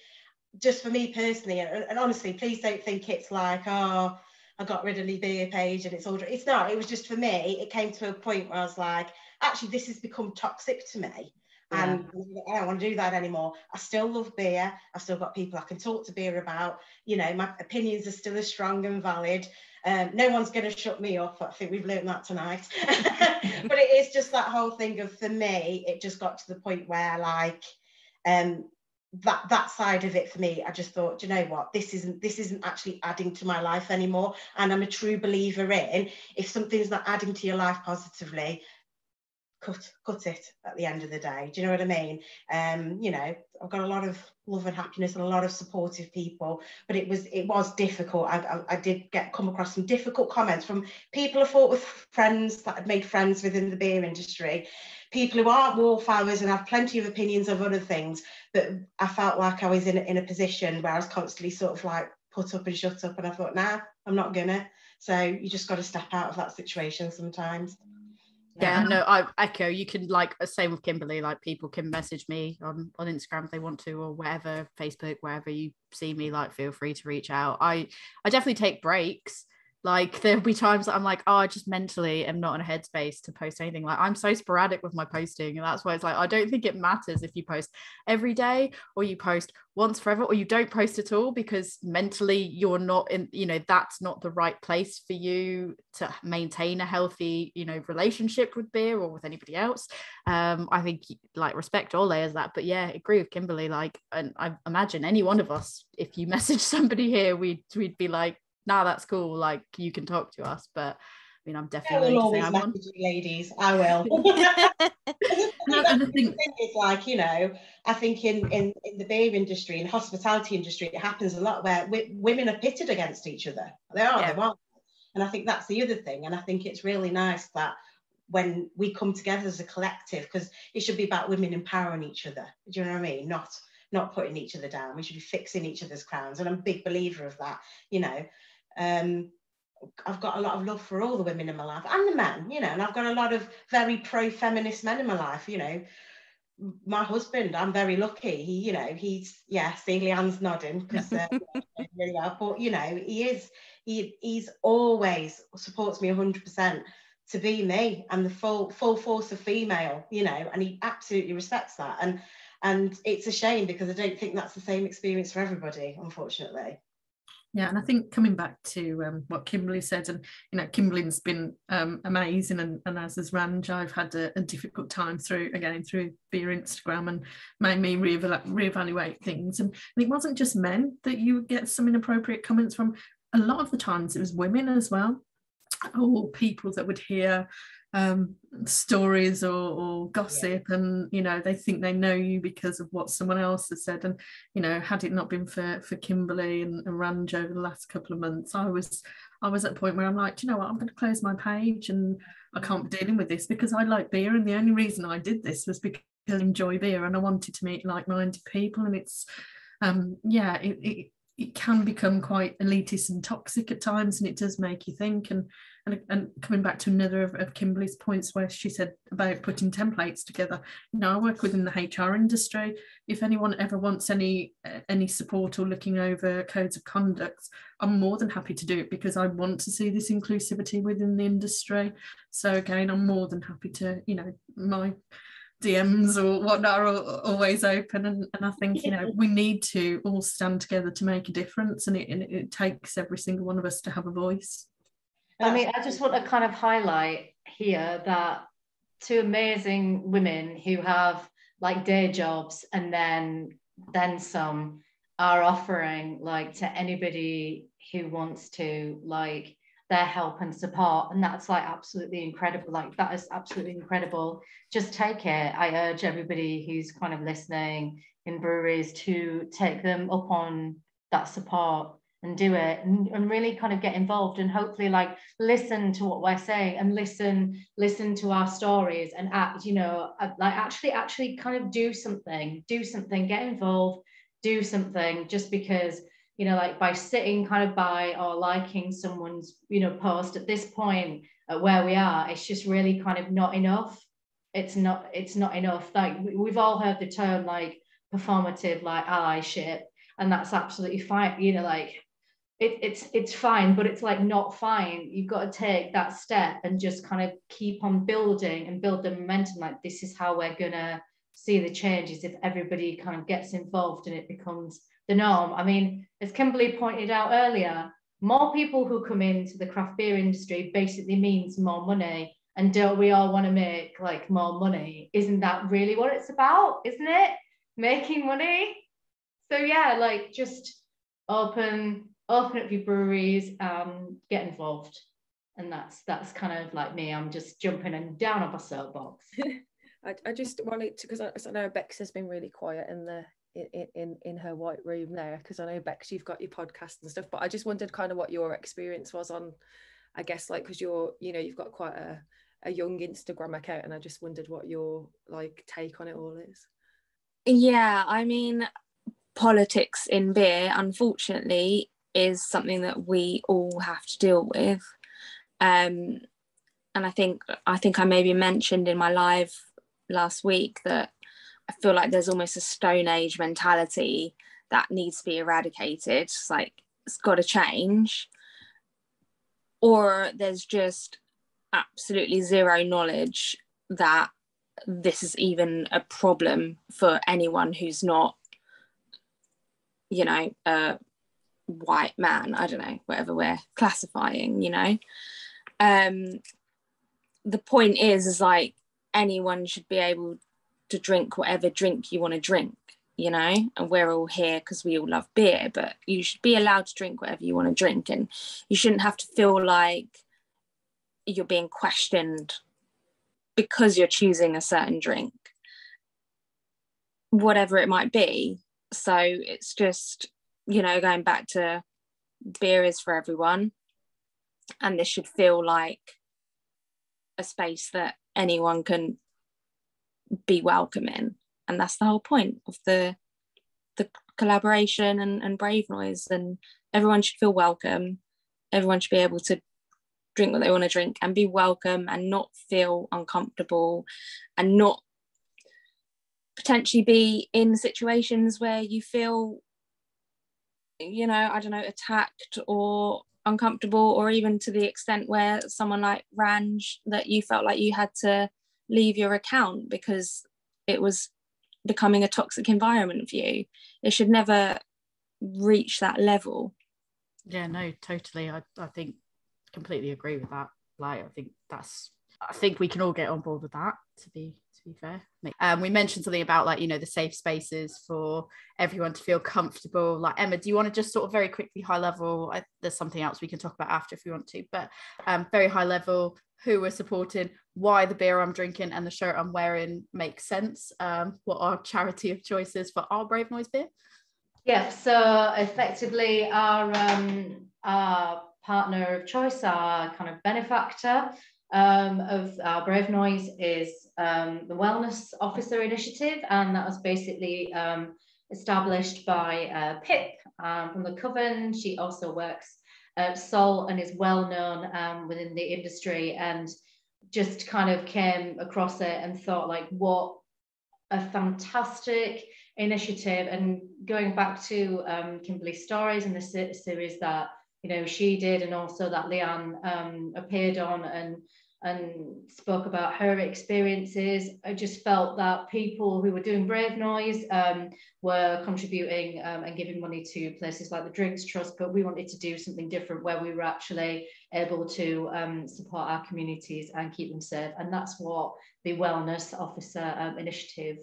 just for me personally, and honestly, please don't think it's like, oh, I got rid of the beer page and it's all. It's not. It was just, for me, it came to a point where I was like, actually, this has become toxic to me. And I don't want to do that anymore. I still love beer. I've still got people I can talk to beer about. You know, my opinions are still as strong and valid. No one's going to shut me up. I think we've learned that tonight. But it is just that whole thing of, for me, it just got to the point where, like, that side of it for me, I just thought, do you know what, this isn't actually adding to my life anymore. And I'm a true believer in, if something's not adding to your life positively, cut it at the end of the day. Do you know what I mean? You know, I've got a lot of love and happiness and a lot of supportive people, but it was difficult. I did come across some difficult comments from people I thought were friends, that had made friends within the beer industry, people who aren't wallflowers and have plenty of opinions of other things, but I felt like I was in a position where I was constantly sort of like put up and shut up, and I thought, nah, I'm not gonna. So you just got to step out of that situation sometimes. Yeah, no, I echo. You can, like, same with Kimberly, like, people can message me on Instagram if they want to, or wherever, Facebook, wherever you see me, like, feel free to reach out. I definitely take breaks. Like, there'll be times that I'm like, oh, I just mentally am not in a headspace to post anything. Like, I'm so sporadic with my posting, and that's why it's like, I don't think it matters if you post every day or you post once forever or you don't post at all, because mentally you're not in, you know, that's not the right place for you to maintain a healthy, you know, relationship with beer or with anybody else. I think, like, respect all layers of that. But yeah, agree with Kimberly. Like, and I imagine any one of us, if you message somebody here, we'd be like, nah, that's cool, like, you can talk to us. But I mean, I'm definitely I will always message you, ladies. I will. The thing is, like, you know, I think in the beer industry, in the hospitality industry, it happens a lot where women are pitted against each other. They won't. And I think that's the other thing. And I think it's really nice that when we come together as a collective, because it should be about women empowering each other. Do you know what I mean? Not putting each other down. We should be fixing each other's crowns. And I'm a big believer of that, you know. I've got a lot of love for all the women in my life and the men, you know, and I've got a lot of very pro-feminist men in my life, you know. My husband, I'm very lucky. He, you know, he's, yeah, see, Leanne's nodding because really well, but you know, he's always supports me 100% to be me and the full force of female, you know, and he absolutely respects that. And it's a shame because I don't think that's the same experience for everybody, unfortunately. Yeah, and I think coming back to what Kimberly said, and you know, Kimberly's been amazing, and as has Ranj, I've had a difficult time through beer Instagram, and made me reevaluate things. And it wasn't just men that you would get some inappropriate comments from. A lot of the times it was women as well, or people that would hear stories or gossip, and you know, they think they know you because of what someone else has said. And you know, had it not been for Kimberly and Ranj over the last couple of months, I was at a point where I'm like, do you know what, I'm going to close my page, and I can't be dealing with this because I like beer, and the only reason I did this was because I enjoy beer and I wanted to meet like-minded people. And it's it can become quite elitist and toxic at times, and it does make you think. And coming back to another of Kimberly's points where she said about putting templates together, you know, I work within the HR industry. If anyone ever wants any support or looking over codes of conduct, I'm more than happy to do it, because I want to see this inclusivity within the industry. So again, I'm more than happy to, you know, my DMs or whatnot are always open, and I think, you know, we need to all stand together to make a difference, and it takes every single one of us to have a voice. I mean, I just want to kind of highlight here that two amazing women who have like day jobs and then some are offering, like, to anybody who wants to, like, their help and support, and that's like absolutely incredible. Like, that is absolutely incredible. Just take it. I urge everybody who's kind of listening in breweries to take them up on that support and do it, and really kind of get involved, and hopefully, like, listen to what we're saying, and listen to our stories, and act, you know, like actually kind of do something, get involved, do something. Just because, you know, like, by sitting kind of by or liking someone's, you know, post at this point at where we are, it's just really kind of not enough. It's not enough. Like, we've all heard the term, like, performative, like, allyship, and that's absolutely fine, you know, like, it's fine, but it's like not fine. You've got to take that step and just kind of keep on building and build the momentum. Like, this is how we're gonna see the changes if everybody kind of gets involved and it becomes the norm. I mean, as Kimberly pointed out earlier, more people who come into the craft beer industry basically means more money. And don't we all want to make like more money? Isn't that really what it's about? Isn't it? Making money. So yeah, like just open up your breweries, get involved. And that's kind of like me. I'm just jumping and down on my soapbox. I just wanted to, because I know Bex has been really quiet in her white room there, because I know, Bex, you've got your podcast and stuff, but I just wondered kind of what your experience was on, I guess, like, because you've got quite a young Instagram account, and I just wondered what your like take on it all is. Yeah, I mean, politics in beer, unfortunately, is something that we all have to deal with. And I think I maybe mentioned in my live last week that I feel like there's almost a Stone Age mentality that needs to be eradicated. It's like, it's got to change. Or there's just absolutely zero knowledge that this is even a problem for anyone who's not, a white man. I don't know, whatever we're classifying, the point is like, anyone should be able to drink whatever drink you want to drink, and we're all here because we all love beer, but you should be allowed to drink whatever you want to drink, and you shouldn't have to feel like you're being questioned because you're choosing a certain drink, whatever it might be. So it's just, going back to beer is for everyone, and this should feel like a space that anyone can be welcome in. And that's the whole point of the collaboration and Brave Noise, and everyone should feel welcome. Everyone should be able to drink what they want to drink and be welcome and not feel uncomfortable, and not potentially be in situations where you feel, I don't know, attacked or uncomfortable, or even to the extent where someone like Ranj, that you felt like you had to leave your account because it was becoming a toxic environment for you. It should never reach that level. Yeah, no, totally. I think completely agree with that. Like, I think we can all get on board with that, to be fair. We mentioned something about like, the safe spaces for everyone to feel comfortable. Like, Emma, do you want to just sort of very quickly, high level, there's something else we can talk about after if we want to, but very high level, who we're supporting, why the beer I'm drinking and the shirt I'm wearing makes sense, what our charity of choice is for our Brave Noise beer? Yeah, so effectively our partner of choice, our kind of benefactor of our Brave Noise is the Wellness Officer Initiative, and that was basically established by Pip from the Coven. She also works at Sol and is well known within the industry, and just kind of came across it and thought, like, what a fantastic initiative. And going back to Kimberly's stories and the series that she did, and also that Leanne appeared on and spoke about her experiences, I just felt that people who were doing Brave Noise were contributing and giving money to places like the Drinks Trust, but we wanted to do something different where we were actually able to support our communities and keep them safe. And that's what the Wellness Officer Initiative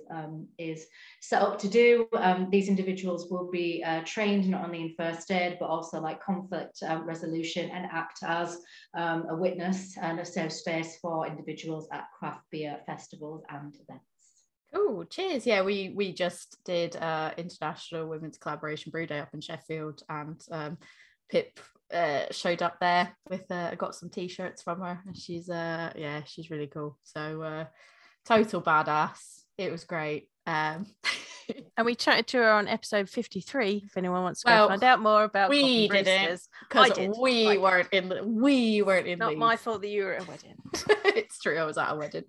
is set up to do. These individuals will be trained not only in first aid, but also like conflict resolution, and act as a witness and a safe space for individuals at craft beer festivals and events. Oh, cheers. Yeah, we just did International Women's Collaboration Brew Day up in Sheffield, and Pip showed up there with I got some t-shirts from her, and she's really cool. So total badass. It was great. And we chatted to her on episode 53 if anyone wants to go find out more about we didn't, because we weren't in not my fault that you were at a wedding. It's true, I was at a wedding.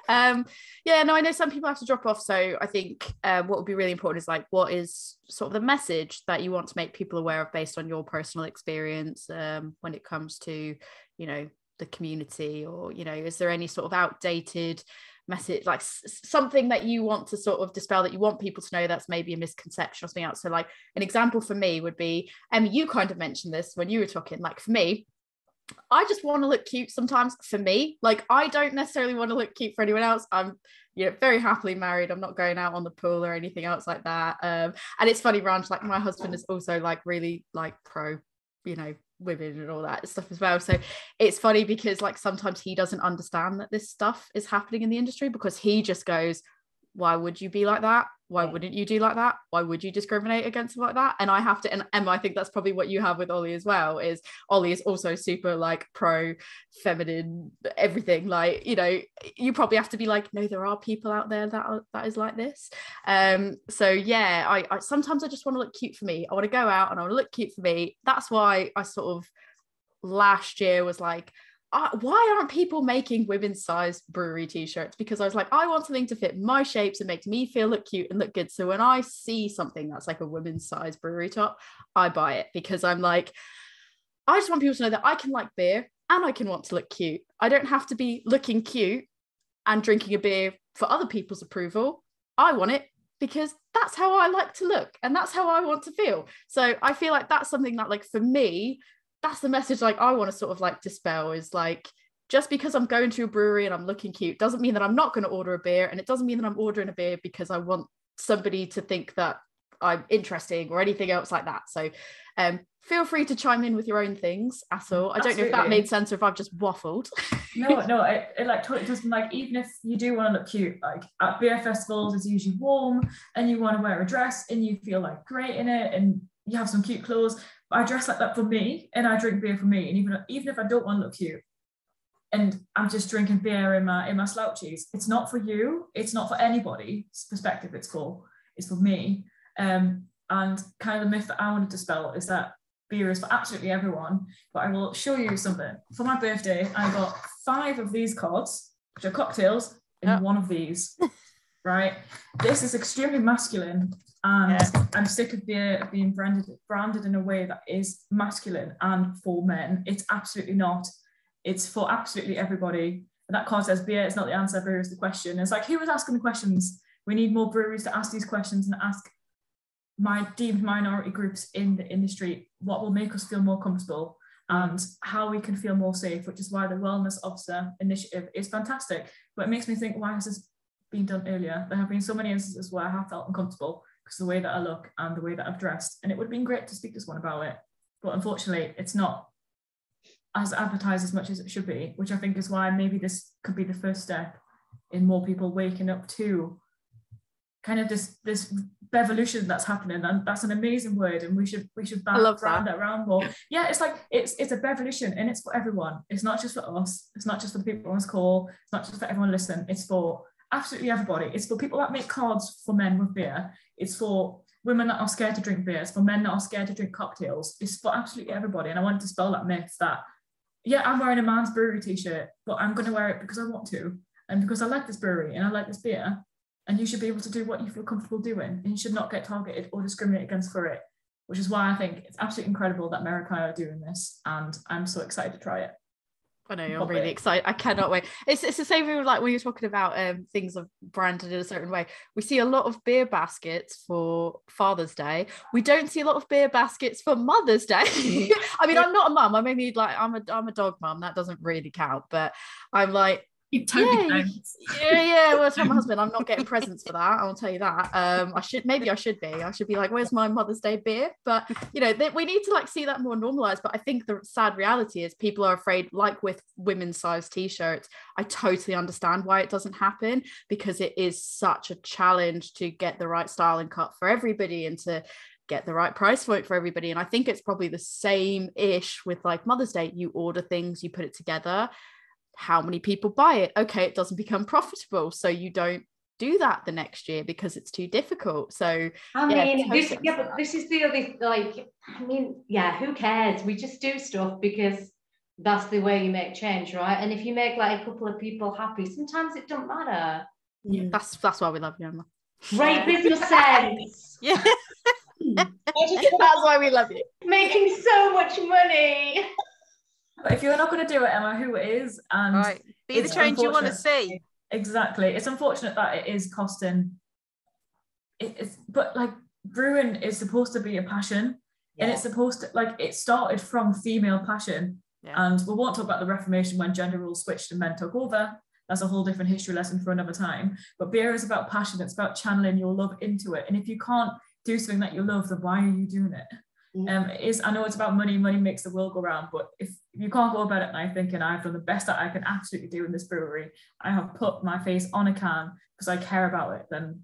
I know some people have to drop off, so I think what would be really important is like, what is sort of the message that you want to make people aware of based on your personal experience when it comes to the community, or is there any sort of outdated message, like something that you want to sort of dispel, that you want people to know that's maybe a misconception or something else. So like an example for me would be, Emma, you kind of mentioned this when you were talking, like for me, I just want to look cute sometimes. For me, like I don't necessarily want to look cute for anyone else. I'm very happily married. I'm not going out on the pool or anything else like that. And it's funny, Ranch, like my husband is also like really like pro, women and all that stuff as well. So it's funny because like sometimes he doesn't understand that this stuff is happening in the industry, because he just goes, why would you be like that? Why wouldn't you do like that? Why would you discriminate against them like that? And I have to, and Emma, I think that's probably what you have with Ollie as well, is Ollie is also super like pro feminine, everything. Like, you probably have to be like, no, there are people out there that is like this. So yeah, I sometimes I just want to look cute for me. I want to go out and I want to look cute for me. That's why I sort of last year was like, why aren't people making women's size brewery t-shirts? Because I was like, I want something to fit my shapes and make me feel look cute and look good. So when I see something that's like a women's size brewery top, I buy it, because I'm like, I just want people to know that I can like beer and I can want to look cute. I don't have to be looking cute and drinking a beer for other people's approval. I want it because that's how I like to look and that's how I want to feel. So I feel like that's something that, like, for me, that's the message like I want to sort of like dispel, is like, just because I'm going to a brewery and I'm looking cute doesn't mean that I'm not going to order a beer, and it doesn't mean that I'm ordering a beer because I want somebody to think that I'm interesting or anything else like that. So feel free to chime in with your own things, Athol. I don't know if that made sense or if I've just waffled. No, it like totally does. Like, even if you do want to look cute, like at beer festivals, it's usually warm and you want to wear a dress and you feel like great in it and you have some cute clothes. I dress like that for me and I drink beer for me. And even if I don't want to look cute and I'm just drinking beer in my slouchies, it's not for you. It's not for anybody's perspective. It's for me. And kind of the myth that I wanted to dispel is that beer is for absolutely everyone. But I will show you something. For my birthday, I got 5 of these cards, which are cocktails, in one of these. Right? This is extremely masculine. And I'm sick of beer being branded in a way that is masculine and for men. It's absolutely not. It's for absolutely everybody. And that card says beer is not the answer, beer is the question. It's like, who was asking the questions? We need more breweries to ask these questions and ask my deemed minority groups in the industry what will make us feel more comfortable and how we can feel more safe, which is why the Wellness Officer initiative is fantastic. But it makes me think, why has this been done earlier? There have been so many instances where I have felt uncomfortable because of the way that I look and the way that I've dressed, and it would have been great to speak to someone about it, but unfortunately it's not as advertised as much as it should be, which I think is why maybe this could be the first step in more people waking up to kind of this revolution that's happening. And that's an amazing word, and we should brand that around more. Yeah, it's like it's a revolution and it's for everyone. It's not just for us, it's not just for the people on this call, it's not just for everyone listening, it's for absolutely everybody. It's for people that make cards for men with beer. It's for women that are scared to drink beer. It's for men that are scared to drink cocktails. It's for absolutely everybody. And I wanted to dispel that myth that, yeah, I'm wearing a man's brewery t-shirt, but I'm going to wear it because I want to and because I like this brewery and I like this beer. And you should be able to do what you feel comfortable doing, and you should not get targeted or discriminated against for it, which is why I think it's absolutely incredible that Merakai are doing this, and I'm so excited to try it. I know, I'm really excited. I cannot wait. It's the same thing like when you're talking about things of branded in a certain way. We see a lot of beer baskets for Father's Day. We don't see a lot of beer baskets for Mother's Day. I mean, I'm not a mum. I'm maybe like I'm a dog mum. That doesn't really count. But I'm like, you totally don't. Yeah. Well, I tell my husband I'm not getting presents for that. I'll tell you that. I should be. I should be like, where's my Mother's Day beer? But we need to like see that more normalized. But I think the sad reality is people are afraid, like with women's size t-shirts. I totally understand why it doesn't happen, because it is such a challenge to get the right style and cut for everybody and to get the right price point for everybody. And I think it's probably the same-ish with like Mother's Day. You order things, you put it together. How many people buy it? Okay, it doesn't become profitable, so you don't do that the next year because it's too difficult. So this is the other, like, I mean, yeah, who cares? We just do stuff because that's the way you make change, right? And if you make like a couple of people happy, sometimes it don't matter. Yeah, that's why we love you, Emma. Great business sense. Yeah. That's why we love you. Making so much money. But if you're not going to do it, Emma, who is? And right. Be the change you want to see. Exactly. It's unfortunate that it is costing. But like brewing is supposed to be a passion, and it's supposed to, like, it started from female passion. And we won't talk about the Reformation when gender roles switched and men took over. That's a whole different history lesson for another time. But beer is about passion. It's about channeling your love into it. And if you can't do something that you love, then why are you doing it? I know it's about money makes the world go round, but if you can't go about it night thinking I've done the best that I can absolutely do in this brewery, I have put my face on a can because I care about it, then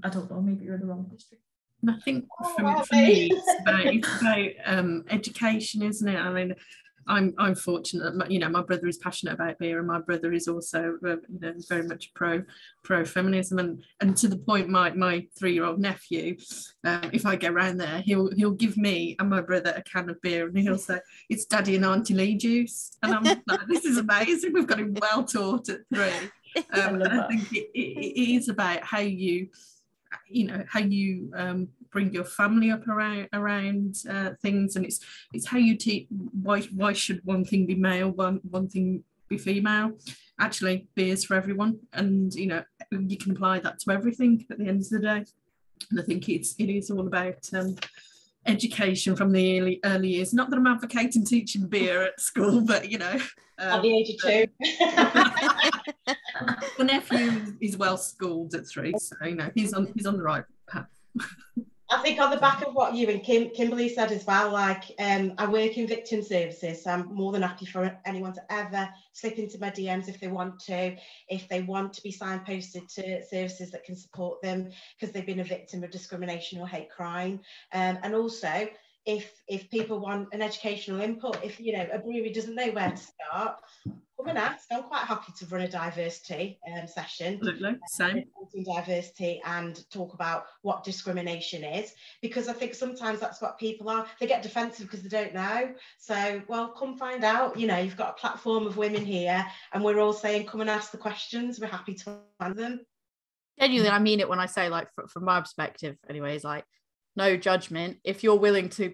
I don't know, maybe you're in the wrong industry. I think for me it's about education, isn't it? I mean, I'm fortunate that, you know, my brother is passionate about beer, and my brother is also you know, very much pro feminism, and to the point, my 3-year-old nephew, if I go around there, he'll give me and my brother a can of beer, and he'll say, it's Daddy and Auntie Lee juice, and I'm like, this is amazing. We've got him well taught at 3. And I think it is about how you bring your family up around things, and it's how you teach. Why should one thing be male, one thing be female? Actually, beer's for everyone, and you know, you can apply that to everything at the end of the day. And I think it is all about education from the early years. Not that I'm advocating teaching beer at school, but you know, at the age of 2. My nephew is well schooled at 3, so you know, he's on the right path. I think on the back of what you and Kimberly said as well, like I work in victim services, so I'm more than happy for anyone to ever slip into my DMs if they want to be signposted to services that can support them because they've been a victim of discrimination or hate crime. And also, if people want an educational input, if you know a brewery doesn't know where to start, come and ask. I'm quite happy to run a diversity session. Absolutely, same. Diversity and talk about what discrimination is, because I think sometimes that's what people are. They get defensive because they don't know. So, well, come find out. You know, you've got a platform of women here, and we're all saying, come and ask the questions. We're happy to answer them. Genuinely, I mean it when I say, like, from my perspective, anyways, like, no judgment. If you're willing to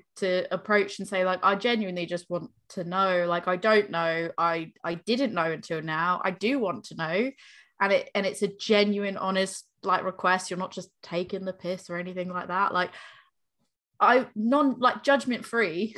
approach and say, like, I genuinely just want to know, like, I don't know, I didn't know until now, I do want to know, and it's a genuine, honest, like, request. You're not just taking the piss or anything like that. Like, judgment free.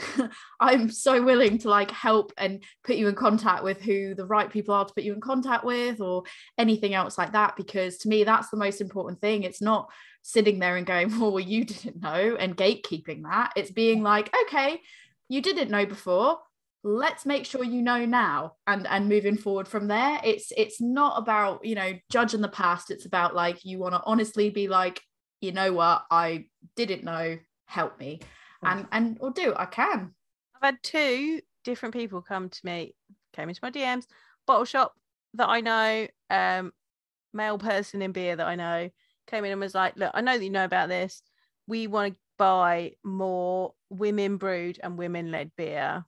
I'm so willing to, like, help and put you in contact with who the right people are to put you in contact with, or anything else like that, because to me that's the most important thing. It's not sitting there and going, well, you didn't know, and gatekeeping that. It's being like, okay, you didn't know before, let's make sure you know now, and moving forward from there. It's not about, you know, judging the past. It's about, like, you want to honestly be like, you know what, I didn't know, help me, and or do I can. I've had 2 different people came into my DMs, bottle shop that I know, male person in beer that I know, came in and was like, look, I know that you know about this. We want to buy more women brewed and women led beer.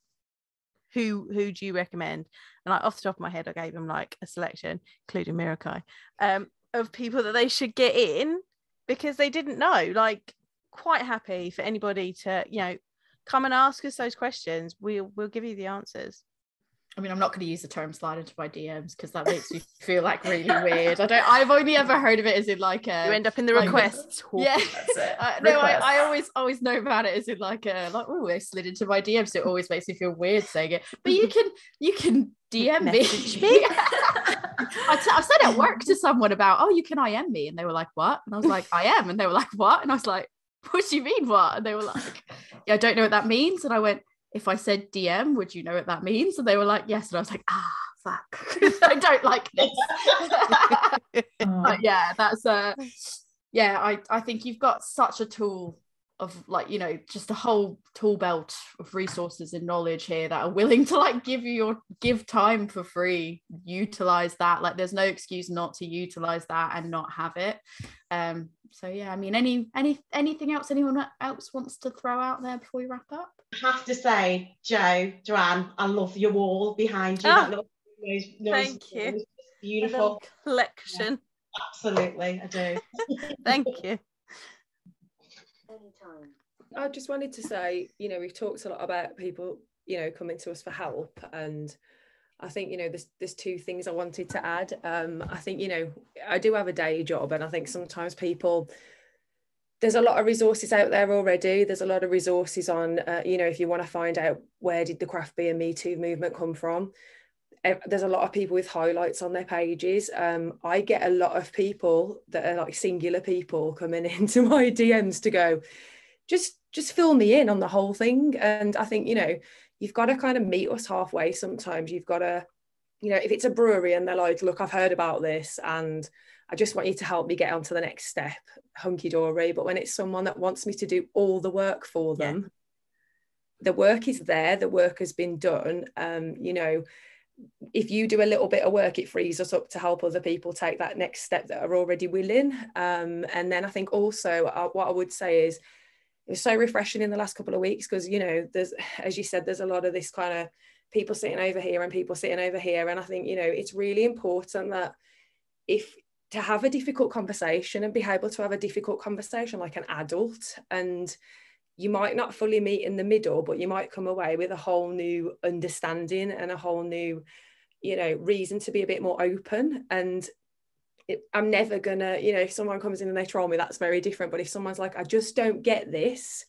Who do you recommend? And like, off the top of my head, I gave them like a selection, including Merakai, of people that they should get in, because they didn't know. Like, quite happy for anybody to, you know, come and ask us those questions. We'll give you the answers. I mean, I'm not going to use the term slide into my DMs because that makes me feel like really weird. I've only ever heard of it as in like a, you end up in the requests. Yeah. No, I always know about it as in like oh, they slid into my DMs, so it always makes me feel weird saying it. But you can DM me. I said at work to someone about, oh, you can IM me, and they were like, what? And I was like, I am, and they were like, what? And I was like, what do you mean, what? And they were like, yeah, I don't know what that means. And I went, if I said DM, would you know what that means? And they were like, yes. And I was like, fuck, I don't like this. But yeah, that's I think you've got such a tool of, like, you know, just a whole tool belt of resources and knowledge here that are willing to, like, give time for free. Utilize that. Like, there's no excuse not to utilize that and not have it. So yeah, I mean, anything else anyone else wants to throw out there before we wrap up? I have to say, Joanne, I love your wall behind you. That little thank you. It's beautiful collection. Yeah, absolutely, I do. Thank you. Anytime. I just wanted to say, you know, we've talked a lot about people, you know, coming to us for help, and I think, you know, there's two things I wanted to add. I think, you know, I do have a day job, and I think sometimes people, there's a lot of resources out there already. There's a lot of resources on, you know, if you want to find out where did the craft beer Me Too movement come from, there's a lot of people with highlights on their pages. I get a lot of people that are like singular people coming into my DMs to go, just fill me in on the whole thing. And I think, you know, you've got to kind of meet us halfway sometimes. You've got to, you know, if it's a brewery and they're like, look, I've heard about this and I just want you to help me get on to the next step, hunky-dory. But when it's someone that wants me to do all the work for them, the work is there, the work has been done. You know, if you do a little bit of work, it frees us up to help other people take that next step that are already willing. And then I think also what I would say is, it was so refreshing in the last couple of weeks, because, you know, there's, as you said, there's a lot of this kind of people sitting over here and people sitting over here. And I think, you know, it's really important that to have a difficult conversation and be able to have a difficult conversation like an adult, and you might not fully meet in the middle, but you might come away with a whole new understanding and a whole new, you know, reason to be a bit more open. And I'm never gonna, you know, if someone comes in and they troll me, that's very different. But if someone's like, I just don't get this,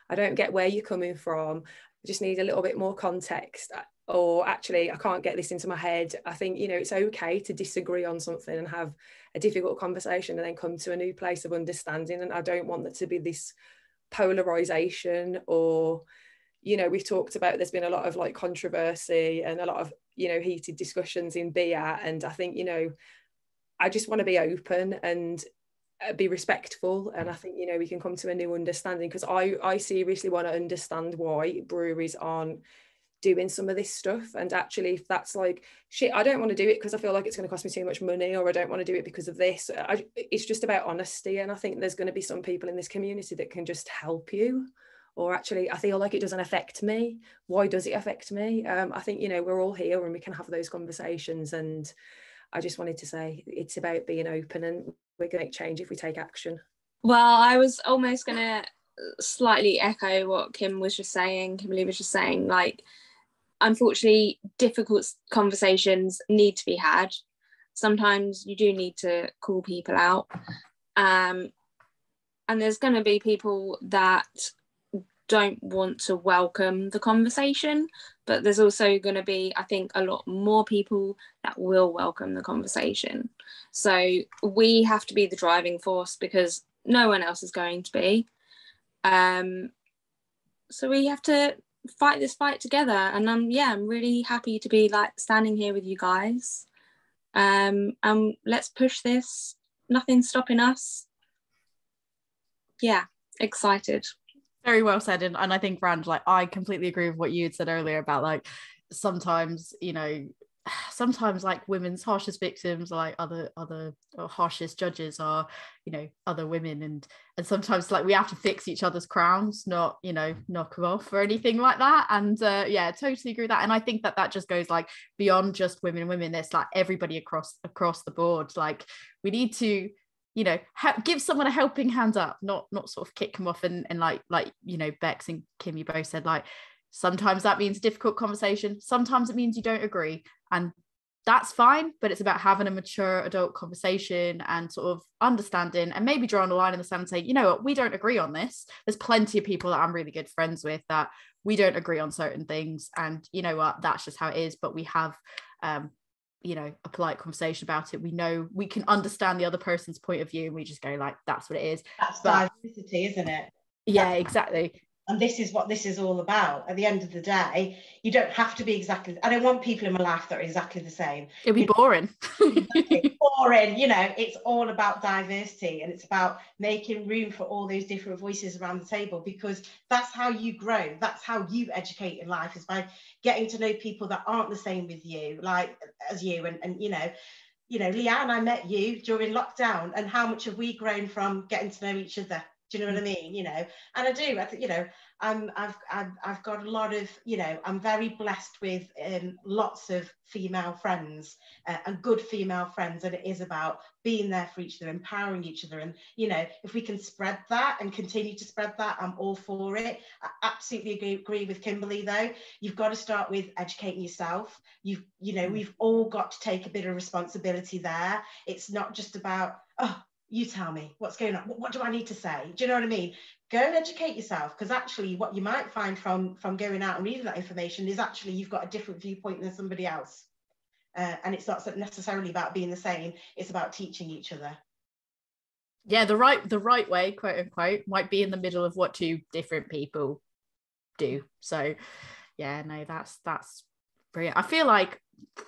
I don't get where you're coming from, I just need a little bit more context, or actually I can't get this into my head, I think, you know, it's okay to disagree on something and have a difficult conversation and then come to a new place of understanding. And I don't want there to be this polarization, or, you know, we've talked about, there's been a lot of like controversy and a lot of, you know, heated discussions in beer. And I think, you know, I just want to be open and be respectful. And I think, you know, we can come to a new understanding, because I seriously want to understand why breweries aren't doing some of this stuff. And actually, if that's like, shit, I don't want to do it because I feel like it's going to cost me too much money, or I don't want to do it because of this. It's just about honesty. And I think there's going to be some people in this community that can just help you. Or actually, I feel like it doesn't affect me. Why does it affect me? I think, you know, we're all here and we can have those conversations. And I just wanted to say it's about being open, and we're going to make change if we take action. Well, I was almost going to slightly echo what Kimberly was just saying, like, unfortunately, difficult conversations need to be had. Sometimes you do need to call people out. And there's going to be people that don't want to welcome the conversation, but there's also going to be, I think, a lot more people that will welcome the conversation. So we have to be the driving force, because no one else is going to be. So we have to fight this fight together. And I'm really happy to be like standing here with you guys. And let's push this. Nothing's stopping us. Yeah, excited. Very well said. And I think, Rand, like, I completely agree with what you had said earlier about, like, sometimes, you know, sometimes like women's harshest victims, like other or harshest judges are, you know, other women, and sometimes like we have to fix each other's crowns, not, you know, knock them off or anything like that. And yeah, totally agree with that. And I think that just goes like beyond just women. It's like everybody across the board. Like, we need to, you know, give someone a helping hand up, not sort of kick them off. And like you know, Bex and Kim, you both said, like, sometimes that means difficult conversation, sometimes it means you don't agree, and that's fine. But it's about having a mature adult conversation and sort of understanding, and maybe drawing a line in the sand and saying, you know what, we don't agree on this. There's plenty of people that I'm really good friends with that we don't agree on certain things, and you know what, that's just how it is. But we have you know, a polite conversation about it. We know we can understand the other person's point of view, and we just go like, that's what it is. That's diversity, isn't it? Yeah, exactly. And this is what this is all about. At the end of the day, you don't have to be exactly, I don't want people in my life that are exactly the same. It'd be boring. Boring, you know. It's all about diversity, and it's about making room for all those different voices around the table, because that's how you grow. That's how you educate in life, is by getting to know people that aren't the same with you, like as you. And you know, Leanne, I met you during lockdown, and how much have we grown from getting to know each other Do you know what I mean? You know, and I do. You know, I've got a lot of, you know, I'm very blessed with lots of female friends and good female friends, and it is about being there for each other, empowering each other. And, you know, if we can spread that and continue to spread that, I'm all for it. I absolutely agree with Kimberly, though. You've got to start with educating yourself. You know, we've all got to take a bit of responsibility there. It's not just about, oh, you tell me what's going on. What do I need to say? Do you know what I mean? Go and educate yourself, because actually what you might find from going out and reading that information is actually you've got a different viewpoint than somebody else. And it's not necessarily about being the same. It's about teaching each other. Yeah, the right way, quote unquote, might be in the middle of what two different people do. So yeah, no, that's brilliant. I feel like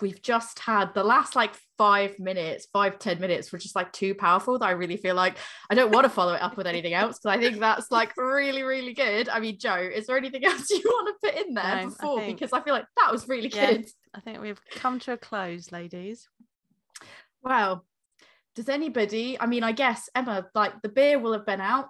we've just had the last like 10 minutes were just like too powerful that I really feel like I don't want to follow it up with anything else, because I think that's like really, really good. I mean, Jo, is there anything else you want to put in there before? Because I feel like that was really good. I think we've come to a close, ladies. Wow. Does anybody, I mean, I guess, Emma, like the beer will have been out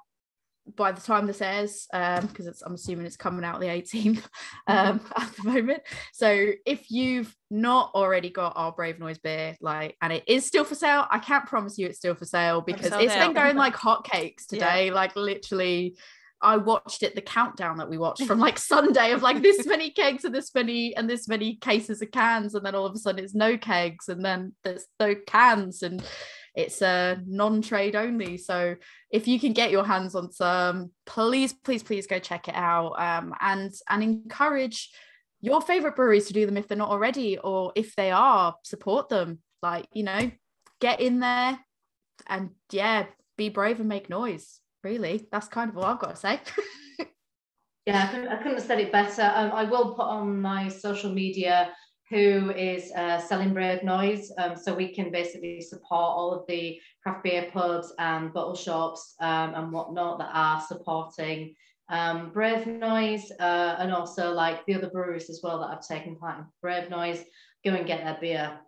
by the time this airs, because I'm assuming it's coming out the 18th at the moment. So if you've not already got our Brave Noise beer, like, and it is still for sale, I can't promise you it's still for sale, because it's been going like hotcakes today. Like literally, I watched it, the countdown that we watched from like Sunday of like this many kegs and this many cases of cans, and then all of a sudden it's no kegs, and then there's no cans, and it's a non-trade only. So if you can get your hands on some, please go check it out, and encourage your favorite breweries to do them if they're not already, or if they are, support them. Like, you know, get in there and be brave and make noise. Really, that's kind of all I've got to say. Yeah, I couldn't have said it better. I will put on my social media who is selling Brave Noise, so we can basically support all of the craft beer pubs and bottle shops and whatnot that are supporting Brave Noise, and also like the other breweries as well that have taken part in Brave Noise. Go and get their beer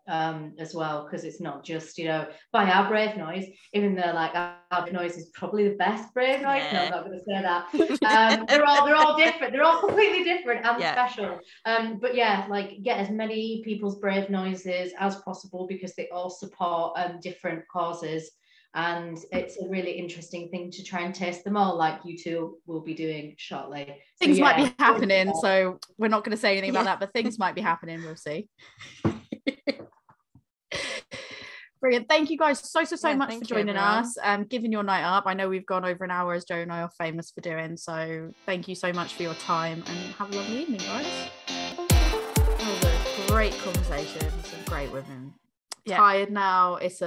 as well, because it's not just, you know, buy our Brave Noise, even though like our Brave Noise is probably the best Brave Noise. No, I'm not going to say that. They're all different. They're all completely different and special. But yeah, like get as many people's Brave Noises as possible, because they all support different causes. And it's a really interesting thing to try and taste them all, like you two will be doing shortly. Things might be happening, so we're not going to say anything about that, but things might be happening. We'll see. Brilliant. Thank you guys so much for joining us, giving your night up. I know we've gone over an hour, as Jo and I are famous for doing, so thank you so much for your time, and have a lovely evening, guys. It was a great conversation, some great women. Tired now. It's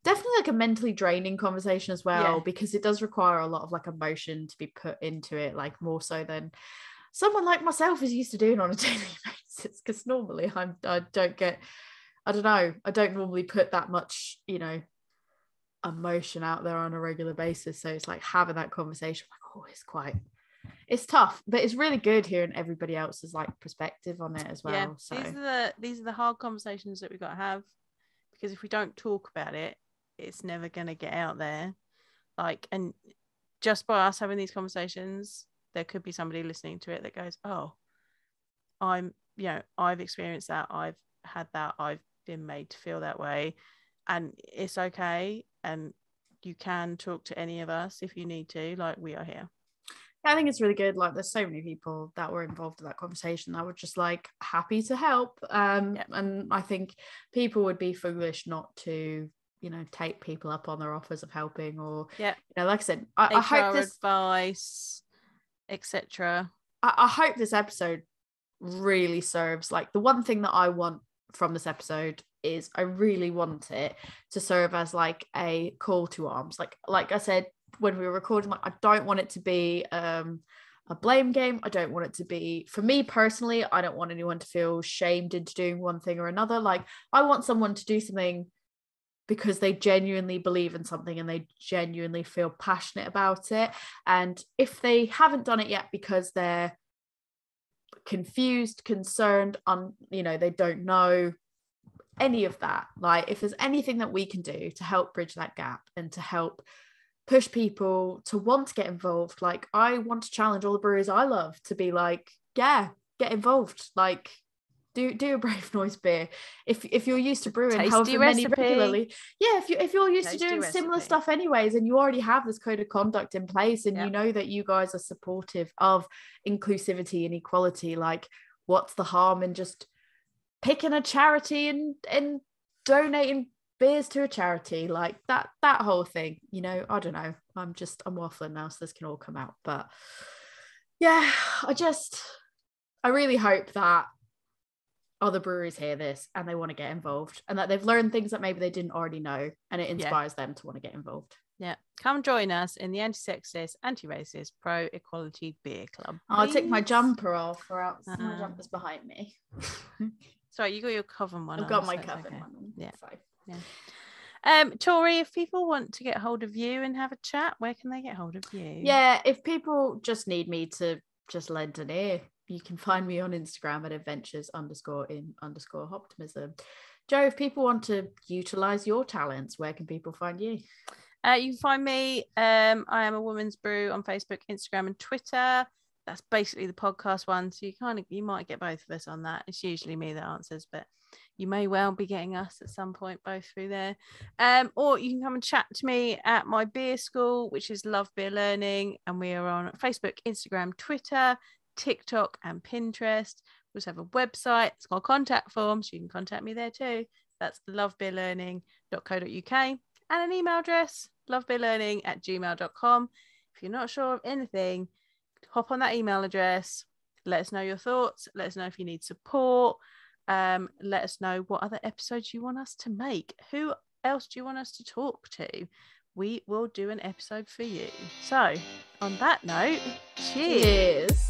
definitely like a mentally draining conversation as well, because it does require a lot of like emotion to be put into it, like more so than someone like myself is used to doing on a daily basis, because normally I don't normally put that much, you know, emotion out there on a regular basis. So it's like having that conversation, like, it's tough, but it's really good hearing everybody else's like perspective on it as well. So these are the hard conversations that we've got to have, because if we don't talk about it, it's never going to get out there. Like, and just by us having these conversations, there could be somebody listening to it that goes, oh, I've experienced that, I've had that, I've been made to feel that way, and it's okay, and you can talk to any of us if you need to, like we are here. I think it's really good. Like, there's so many people that were involved in that conversation that were just like happy to help, and I think people would be foolish not to, you know, take people up on their offers of helping, or you know, like I said, I hope this advice, etc. I hope this episode really serves, like, the one thing that I want from this episode is I really want it to serve as like a call to arms. Like I said when we were recording, like, I don't want it to be a blame game. I don't want it to be, for me personally, I don't want anyone to feel shamed into doing one thing or another. Like, I want someone to do something because they genuinely believe in something and they genuinely feel passionate about it. And if they haven't done it yet because they're confused, concerned, you know, they don't know any of that, like, if there's anything that we can do to help bridge that gap and to help push people to want to get involved. Like, I want to challenge all the breweries I love to be like, yeah, get involved. Like, do a Brave Noise beer. If you're used to brewing however many regularly, if you're used to doing similar stuff anyways, and you already have this code of conduct in place, and you know that you guys are supportive of inclusivity and equality, like, what's the harm in just picking a charity and donating beers to a charity? Like, that whole thing, you know. I don't know, I'm waffling now, so this can all come out. But yeah, I really hope that other breweries hear this and they want to get involved, and that they've learned things that maybe they didn't already know, and it inspires them to want to get involved. Yeah, come join us in the anti-sexist, anti-racist, pro-equality beer club. I'll take my jumper off, or else my jumper's behind me. Sorry, you got your Coven one. I've got my Coven one. Yeah. Fine. Yeah. Tori, if people want to get hold of you and have a chat, where can they get hold of you? Yeah, if people just need me to just lend an ear, you can find me on Instagram at adventures_in_optimism. Jo, if people want to utilize your talents, where can people find you? You can find me. I am a Woman's Brew on Facebook, Instagram, and Twitter. That's basically the podcast one, so you might get both of us on that. It's usually me that answers, but you may well be getting us at some point both through there. Or you can come and chat to me at my beer school, which is Love Beer Learning, and we are on Facebook, Instagram, Twitter, TikTok, and Pinterest. We also have a website. It's got a contact form, so you can contact me there too. That's lovebeerlearning.co.uk, and an email address, lovebeerlearning@gmail.com. If you're not sure of anything, hop on that email address, let us know your thoughts, let us know if you need support, let us know what other episodes you want us to make, who else do you want us to talk to. We will do an episode for you. So on that note, cheers.